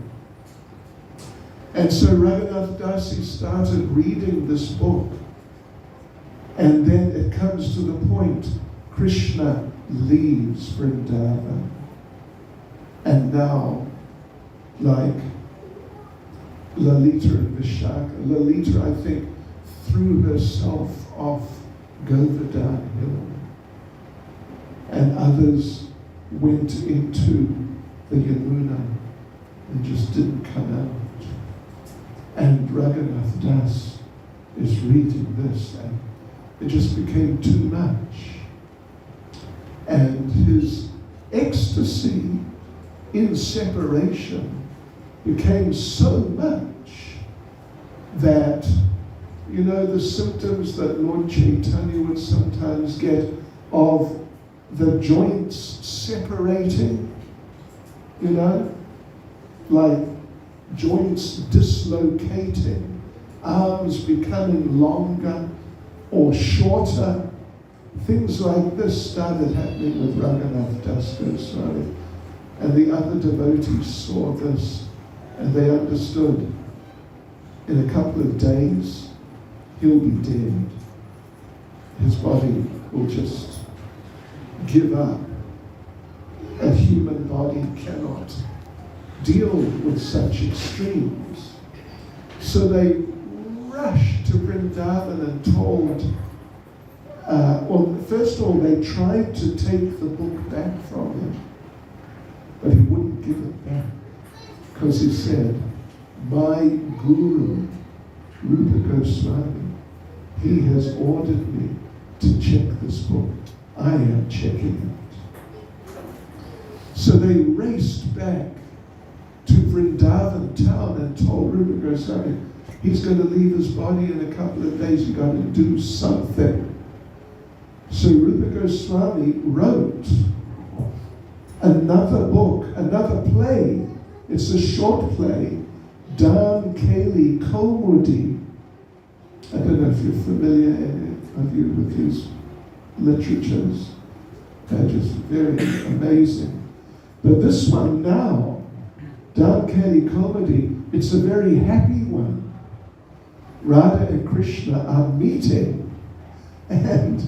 And so Raghunath Das, he started reading this book. And then it comes to the point, Krishna leaves Vrindavan. And now, like Lalita and Vishaka, Lalita, I think, threw herself off Govardhan Hill. And others went into the Yamuna and just didn't come out. And Raghunath Das is reading this, and it just became too much. And his ecstasy in separation became so much that, the symptoms that Lord Chaitanya would sometimes get of the joints separating, like joints dislocating, arms becoming longer or shorter. Things like this started happening with Raghunath Das Goswami. And the other devotees saw this and they understood. In a couple of days, he'll be dead. His body will just give up. A human body cannot deal with such extremes. So they rushed to Vrindavan and told, first of all, they tried to take the book back from him, but he wouldn't give it back, because he said, my Guru, Rupa Goswami, he has ordered me to check this book. I am checking it. So they raced back to Vrindavan town and told Rupa Goswami, he's going to leave his body in a couple of days, you've got to do something. So Rupa Goswami wrote another book, another play. It's a short play, Dam Kali Kaumudi. I don't know if you're familiar, any of you, with his literatures. They're just very amazing. But this one now, Dam Kali Kaumudi, it's a very happy one. Radha and Krishna are meeting, and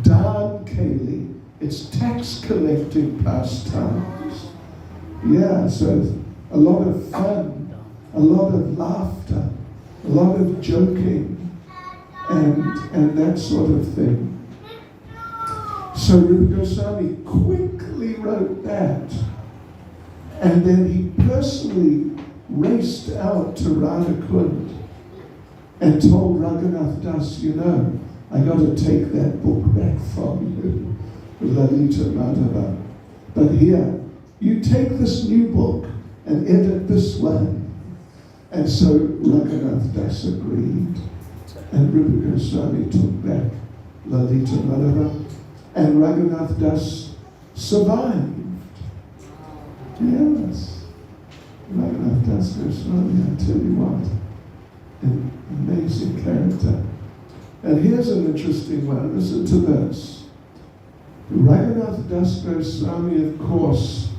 Dam Kali, it's tax collecting pastimes. Yeah, so a lot of fun, a lot of laughter, a lot of joking, and that sort of thing. So Rupa Goswami quickly wrote that, and then he personally raced out to Radhakund and told Raghunath Das, I got to take that book back from you, Lalita Madhava. But here, you take this new book and edit this one. And so Raghunath Das agreed. And Rupa Goswami took back Lalita Madhava. And Raghunath Das survived. Yes. Raghunath Das Goswami, I tell you what, an amazing character. And here's an interesting one. Listen to this. Raghunath Das Goswami, of course,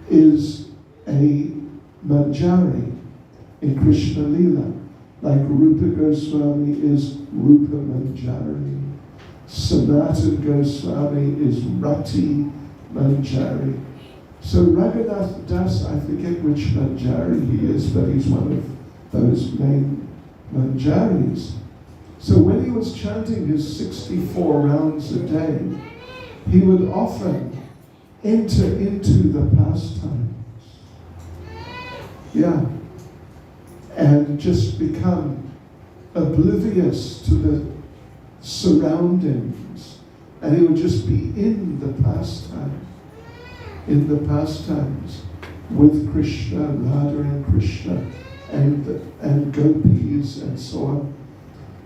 is a Manjari in Krishna Lila, like Rupa Goswami is Rupa Manjari. Sanatana Goswami is Rati Manjari. So Raghunath Das, I forget which Manjari he is, but he's one of those main Manjaris. So when he was chanting his 64 rounds a day, he would often enter into the pastimes. Yeah. And just become oblivious to the surroundings. And he would just be in the pastimes with Krishna, Radha and Krishna, and gopis and so on.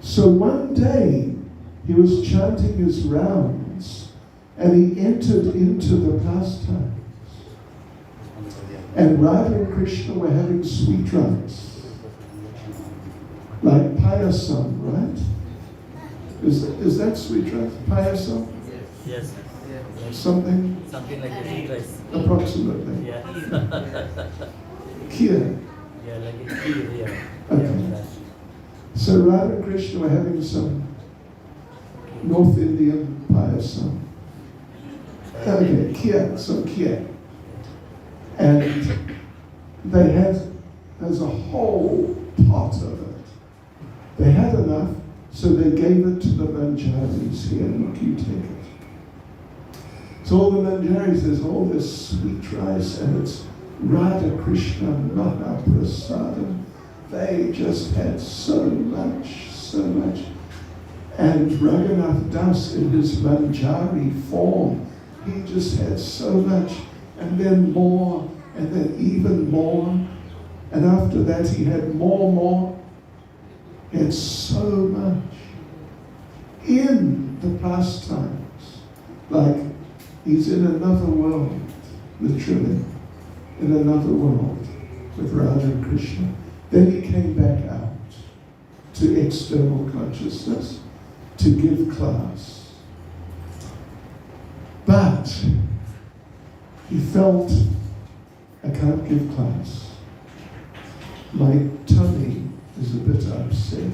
So one day, he was chanting his rounds, and he entered into the pastimes. And Radha and Krishna were having sweet rites, like payasam, right? Is that sweet rice? Payasam? Yes. Something? Something like a sweet rice. Approximately. Yeah. Kheer. Yeah, like a kheer, yeah. Okay. So Radha and Krishna were having some North Indian payasam. Okay, kheer, some kheer. And there's a whole pot of it. They had enough, so they gave it to the manjaris. Here, look, you take it. So all the manjaris, there's all this sweet rice, and it's Radha Krishna Mahaprasadam. They just had so much. And Raghunath Das, in his manjari form, he just had so much, and then more, and then even more. And after that, he had more. He had so much in the pastimes. Like he's in another world, literally, in another world with Radha and Krishna. Then he came back out to external consciousness to give class. But he felt, I can't give class. My tummy is a bit upset.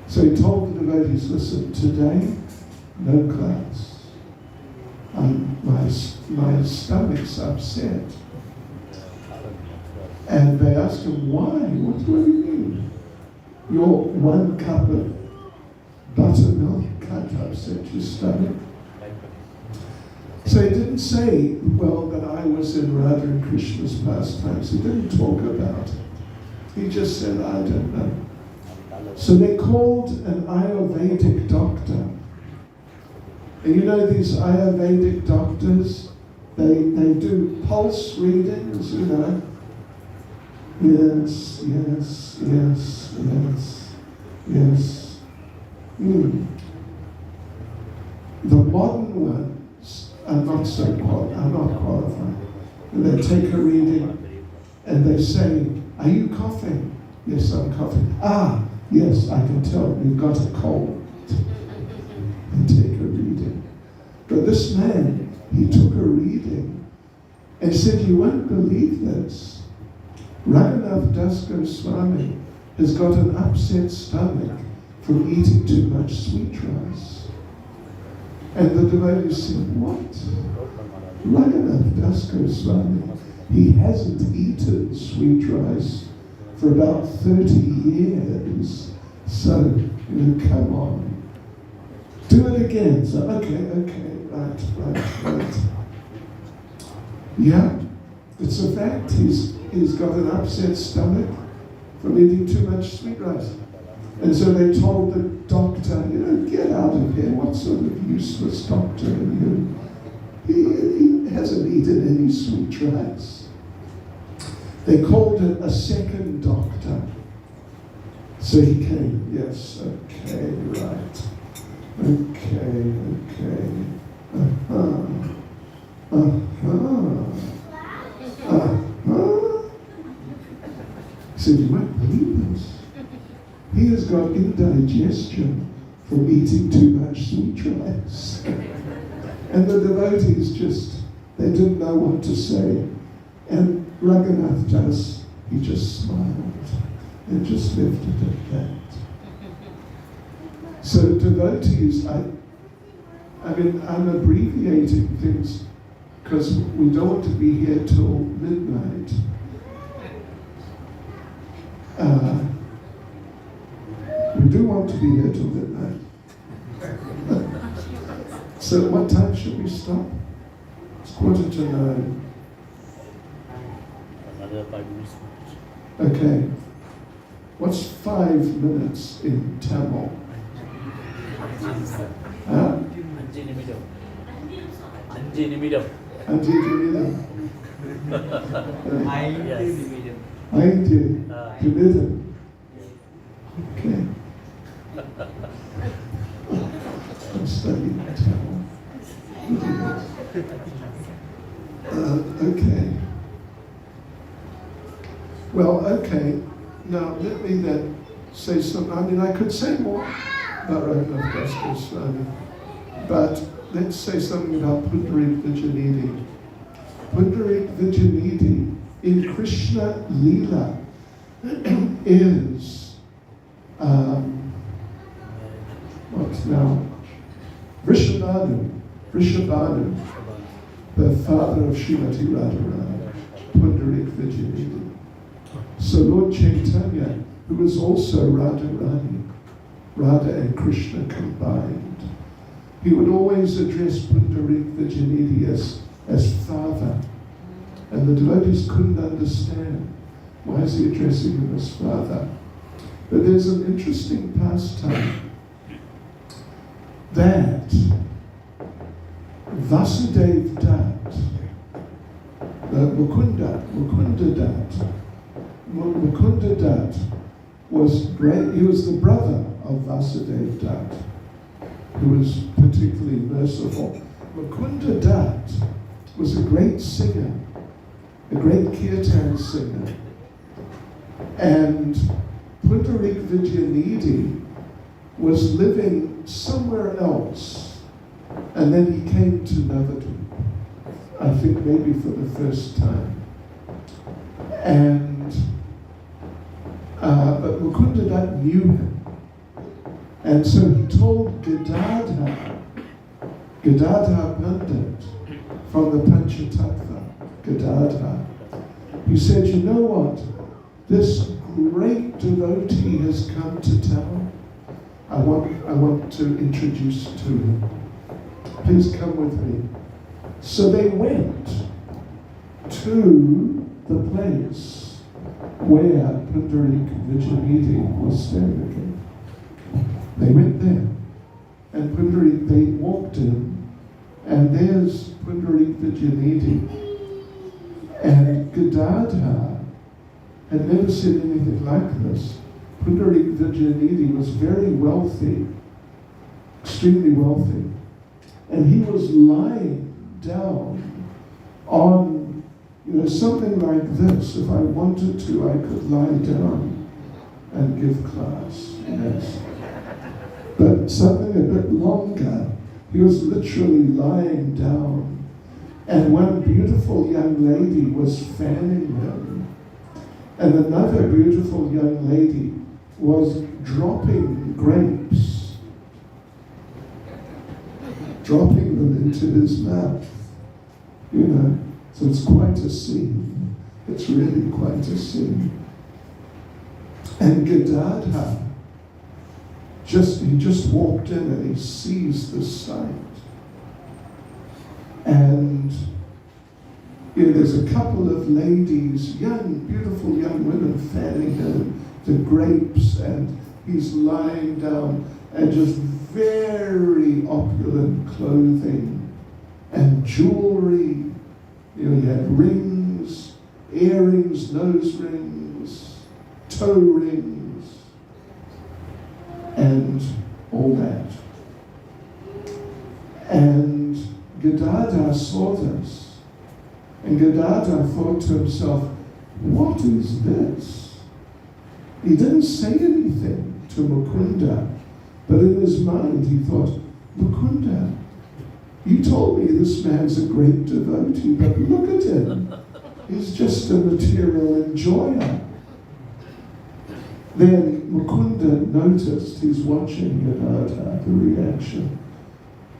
So he told the devotees, listen, today, no class. My stomach's upset. And they asked him, why? What do you mean? Your 1 cup of buttermilk can't upset your stomach. So he didn't say, well, that I was in Radha and Krishna's pastimes. He didn't talk about it. He just said, I don't know. So they called an Ayurvedic doctor. And you know these Ayurvedic doctors, they do pulse readings, you know. Yes. The modern ones are not qualified. And they take a reading and they say, are you coughing? Yes, I'm coughing. Ah, yes, I can tell you've got a cold. And take a reading. But this man, he took a reading and said, you won't believe this. Raghunath Das Goswami has got an upset stomach from eating too much sweet rice. And the devotees said, what? Raghunath Das Goswami, he hasn't eaten sweet rice for about 30 years. So, come on. Do it again. So, okay, right. Yeah, it's a fact. He's got an upset stomach from eating too much sweet rice. And so they told the doctor, get out of here. What sort of useless doctor are you? He hasn't eaten any sweet rice. They called it a second doctor. So he came, yes, okay, right. Okay. He said, you won't believe this. He has got indigestion from eating too much sweet rice. And the devotees they didn't know what to say. And Raghunath Das, he just smiled and just left it at that. So devotees, I'm abbreviating things because we don't want to be here till midnight. We do want to be here till midnight. So what time should we stop? It's 9:15. Another 5 minutes. Okay. What's 5 minutes in Tamil? Huh? 5 நிமிடம். 5 நிமிடம். 5 நிமிடம். 5 நிமிடம். Okay. I'm stuck. Okay. Well, okay. Now let me then say something. I mean, I could say more about Raghunath Das Goswami, but let's say something about Pundarik Vijayanidhi. Pundarik Vijayanidhi in Krishna Leela is what's now Vrishabhanu, the father of Srimati Radharani, Pundarik Vijayanidhi. So Lord Chaitanya, who was also Radharani, Radha and Krishna combined, he would always address Pundarik Vijayanidhi as father. And the devotees couldn't understand, why is he addressing him as father? But there's an interesting pastime that Vasudev Dat, Mukunda Dat was great. He was the brother of Vasudev Dat, who was particularly merciful. Mukunda Dat was a great singer, a great kirtan singer. And Pundarik Vijayanidhi was living somewhere else, and then he came to Navadvip, I think maybe for the first time. And but Mukunda Dat knew him, and so he told Gadadhar Pandit from the Panchatattva, Gadadhar, he said, you know what, this great devotee has come to town. I want to introduce to him. Please come with me. So they went to the place where Pundarik Vijayanidhi was staying. They went there, and they walked in, and there's Pundarik Vijayanidhi. And Gadadhar had never seen anything like this. Pundarik Vijayanidhi was very wealthy, extremely wealthy. And he was lying down on, something like this. If I wanted to, I could lie down and give class. Yes. But something a bit longer, he was literally lying down. And one beautiful young lady was fanning him. And another beautiful young lady was dropping grapes, dropping them into his mouth. So it's quite a scene. It's really quite a scene. And Gadadhar, he just walked in and he sees the sight. And there's a couple of ladies, young, beautiful young women fanning him, the grapes, and he's lying down, and just very opulent clothing and jewelry. He had rings, earrings, nose rings, toe rings, and all that. And Gadadhar saw this. And Gadadhar thought to himself, what is this? He didn't say anything to Mukunda, but in his mind he thought, Mukunda, you told me this man's a great devotee, but look at him. He's just a material enjoyer. Then Mukunda noticed, he's watching Gadadhar, the reaction,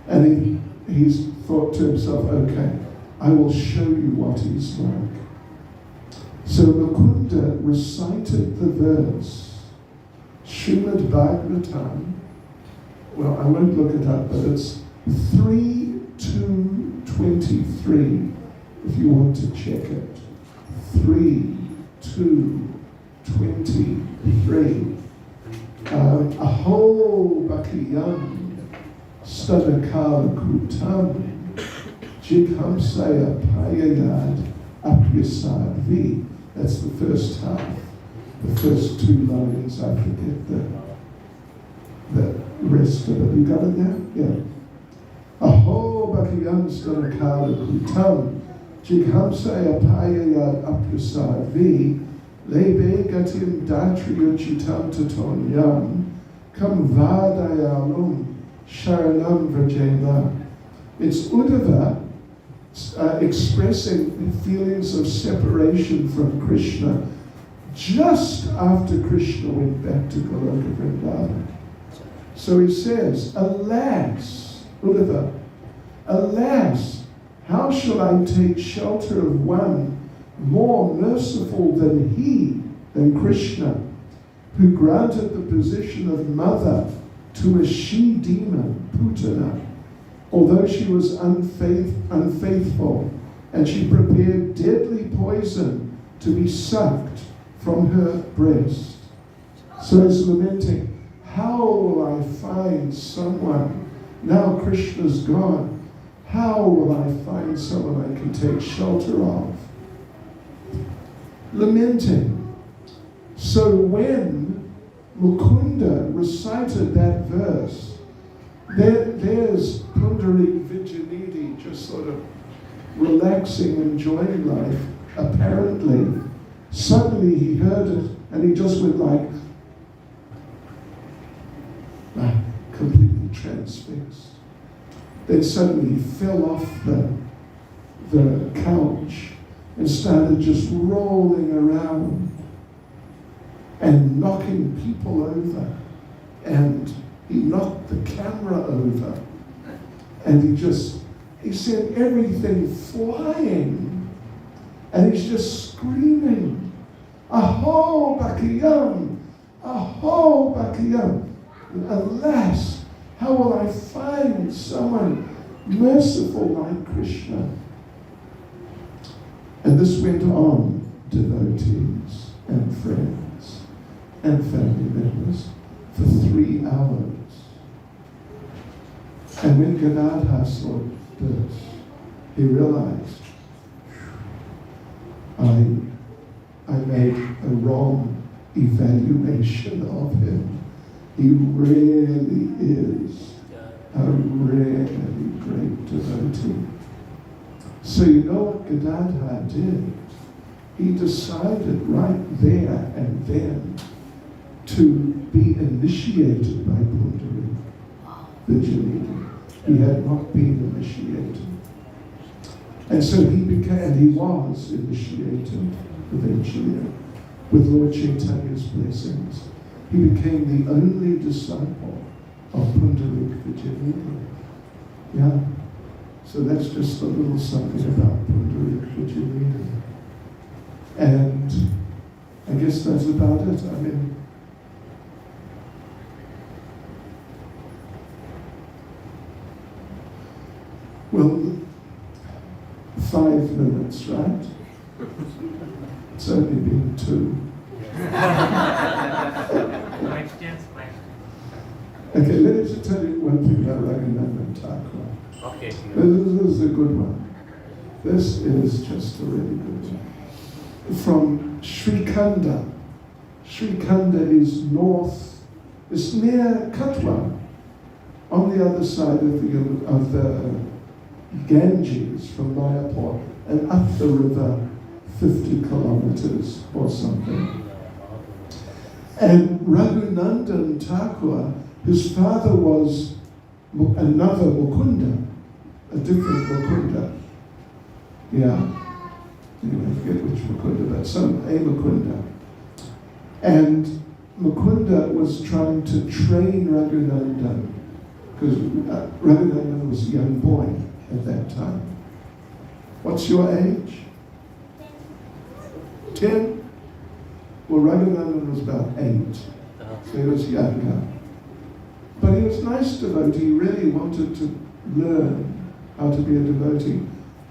and he's thought to himself, okay, I will show you what he's like. So Mukunda recited the verse, Srimad Bhagavatam. Well, I won't look it up, but it's 3:2:23, if you want to check it. 3:2:23. Aho Bhakiyam Stadakala Kutam Jikhamsaya Payayad Apyasadvi. That's the first half. The first two lines, I forget the rest of it. You got it there? Yeah. Aho Bhakiyam stanakala kutam, jighamsaya payayad apyasad vi, lebe gatim datriyochitam tatonyam, kam vadayalum sharanam vrajena. It's Uddhava expressing feelings of separation from Krishna just after Krishna went back to Goloka Vrindavan. So he says, alas, Uddhava, alas, how shall I take shelter of one more merciful than he, than Krishna, who granted the position of mother to a she-demon, Putana, although she was unfaithful, and she prepared deadly poison to be sucked from her breast. So he's lamenting, how will I find someone, now Krishna's gone, how will I find someone I can take shelter of? Lamenting. So when Mukunda recited that verse, there's Pundarik Vijayanidhi just sort of relaxing, enjoying life, apparently. Suddenly he heard it and he just went like completely transfixed. Then suddenly he fell off the couch and started just rolling around and knocking people over. And he knocked the camera over. And he sent everything flying. And he's just screaming, Aho Bakiyam! Aho Bakiyam! Alas, how will I find someone merciful like Krishna? And this went on, devotees and friends and family members, for 3 hours. And when Gadadhar saw this, he realized, I made a wrong evaluation of him. He really is a really great devotee. So you know what Gadadhar did? He decided right there and then to be initiated by Pundarik Vijayanidhi. He had not been initiated. And so he was initiated eventually with Lord Chaitanya's blessings. He became the only disciple of Pundarik Vijayanidhi. Yeah. So that's just a little something about Pundarik Vijayanidhi. And I guess that's about it. I mean, well, 5 minutes, right? It's only been 2. Okay, let me just tell you one thing about Raghunandan Thakur. Okay. This is a good one. This is just a really good one. From Srikhanda. Srikhanda is north, it's near Katwa, on the other side of the Ganges from Mayapur, and up the river 50 kilometers or something. And Raghunandan Thakur, his father was another Mukunda, a different Mukunda. Yeah. Anyway, I forget which Mukunda, but a Mukunda. And Mukunda was trying to train Raghunandan, because Raghunandan was a young boy at that time. What's your age? 10? Well, Raghunandan was about 8, so he was younger. But he was a nice devotee. He really wanted to learn how to be a devotee.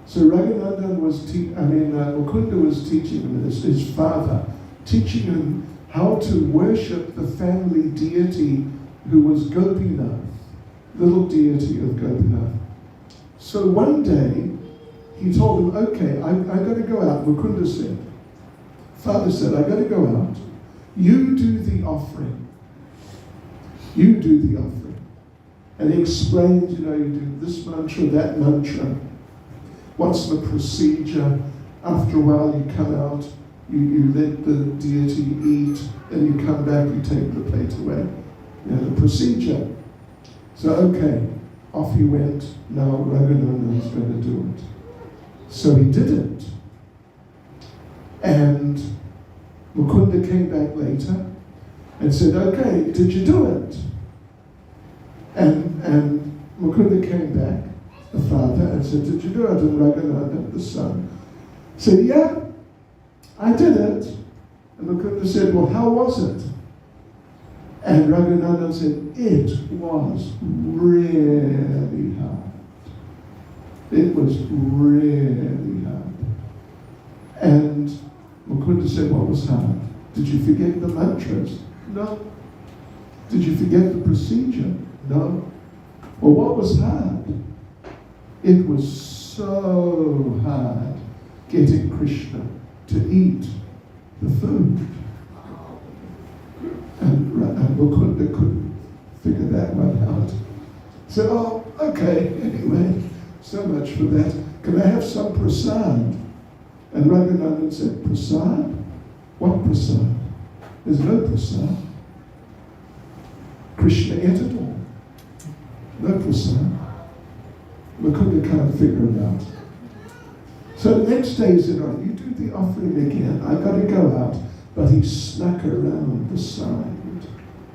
So Raghunandan was, Mukunda was teaching him, his father, teaching him how to worship the family deity who was Gopinath, little deity of Gopinath. So one day, he told him, okay, I've got to go out. Mukunda said, father said, I've got to go out. You do the offering. You do the offering. And he explained, you do this mantra, that mantra. What's the procedure? After a while you come out, you let the deity eat, and you come back, you take the plate away. The procedure. So, okay, off he went. Now Raghunandan is going to do it. So he did it. And Mukunda came back later and said, okay, did you do it? And Mukunda came back, the father, and said, did you do it? And Raghunandan, the son, said, yeah, I did it. And Mukunda said, well, how was it? And Raghunandan said, it was really hard. It was really hard. And Mukunda said, what was hard? Did you forget the mantras? No. Did you forget the procedure? No. Well, what was hard? It was so hard getting Krishna to eat the food. And Mukunda couldn't figure that one out. Said, oh, okay, anyway, so much for that. Can I have some prasad? And Raghunandan said, prasad? What prasad? There's no prasad. Krishna ate it all. No prasad. Mukunda can't figure it out. So the next day he said, oh, you do the offering again. I got to go out. But he snuck around the side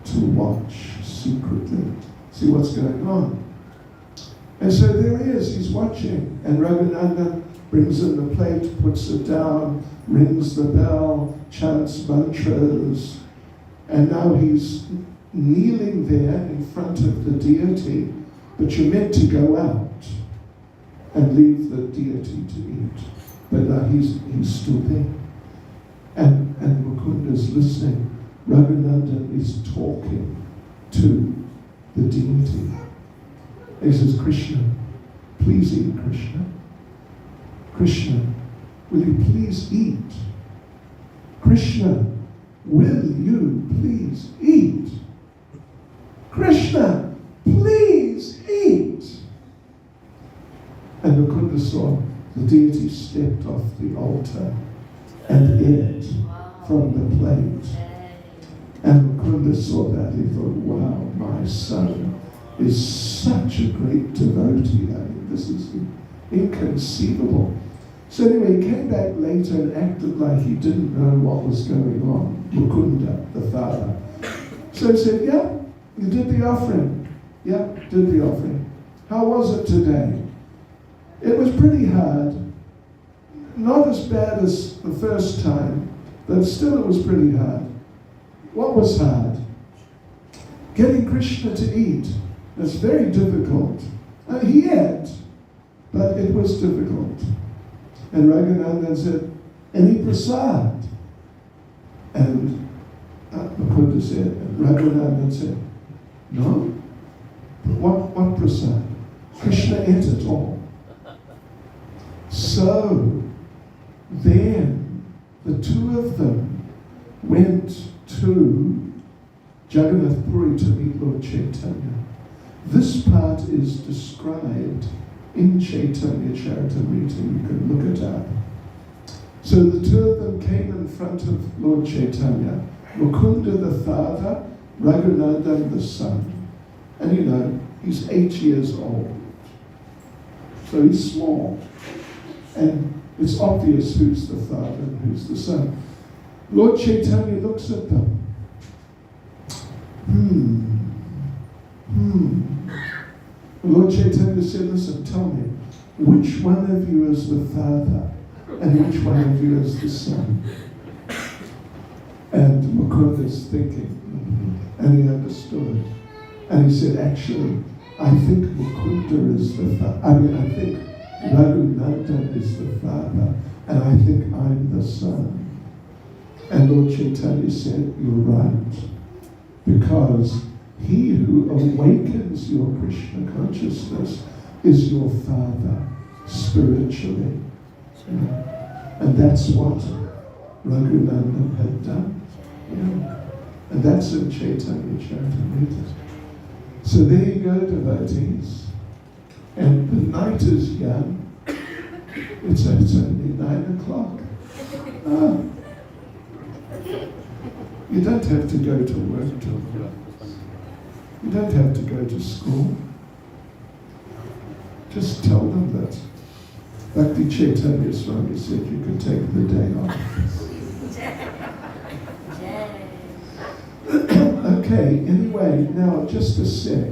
to watch secretly, see what's going on. And so there he is, he's watching. And Raghunandan brings in the plate, puts it down, rings the bell, chants mantras. And now he's kneeling there in front of the deity, but you're meant to go out and leave the deity to eat. But now he's stood there. And Mukunda's listening. Raghunandan is talking to the deity. He says, Krishna, please eat, Krishna. Krishna, will you please eat? Krishna, will you please eat? Krishna, please eat. And Mukunda saw the deity stepped off the altar and ate from the plate. And Mukunda saw that. He thought, wow, my son is such a great devotee. I mean, this is inconceivable. So anyway, he came back later and acted like he didn't know what was going on. Mukunda, the father. So he said, yeah, you did the offering. Yeah, did the offering. How was it today? It was pretty hard. Not as bad as the first time, but still it was pretty hard. What was hard? Getting Krishna to eat. That's very difficult. He ate, but it was difficult. And Raghunandan said, any prasad? And Mukunda said, and Raghunandan said, no. What prasad? Krishna ate it all. So then the two of them went to Jagannath Puri to meet Lord Chaitanya. This part is described in Chaitanya Charitamrita. You can look it up. So the two of them came in front of Lord Chaitanya. Mukunda the father, Raghunandan the son. And you know, he's 8 years old. So he's small. And it's obvious who's the father and who's the son. Lord Chaitanya looks at them. Lord Chaitanya said, listen, tell me, which one of you is the father and which one of you is the son? And Mukunda's thinking, and he understood. And he said, actually, I think Mukunda is the father. I think Raghunandan is the father, and I think I'm the son. And Lord Chaitanya said, you're right, because he who awakens your Krishna consciousness is your father spiritually. And that's what Raghunandan had done. And that's in Chaitanya Charitamrita. So there you go, devotees. And the night is young. It's only 9 o'clock. Ah. You don't have to go to work tomorrow. You don't have to go to school. Just tell them that. Bhakti Chaitanya Swami said you could take the day off. Okay, anyway, now just a sec.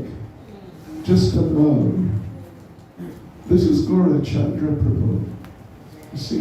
Just a mo. This is Gaura Chandra Prabhu. You see,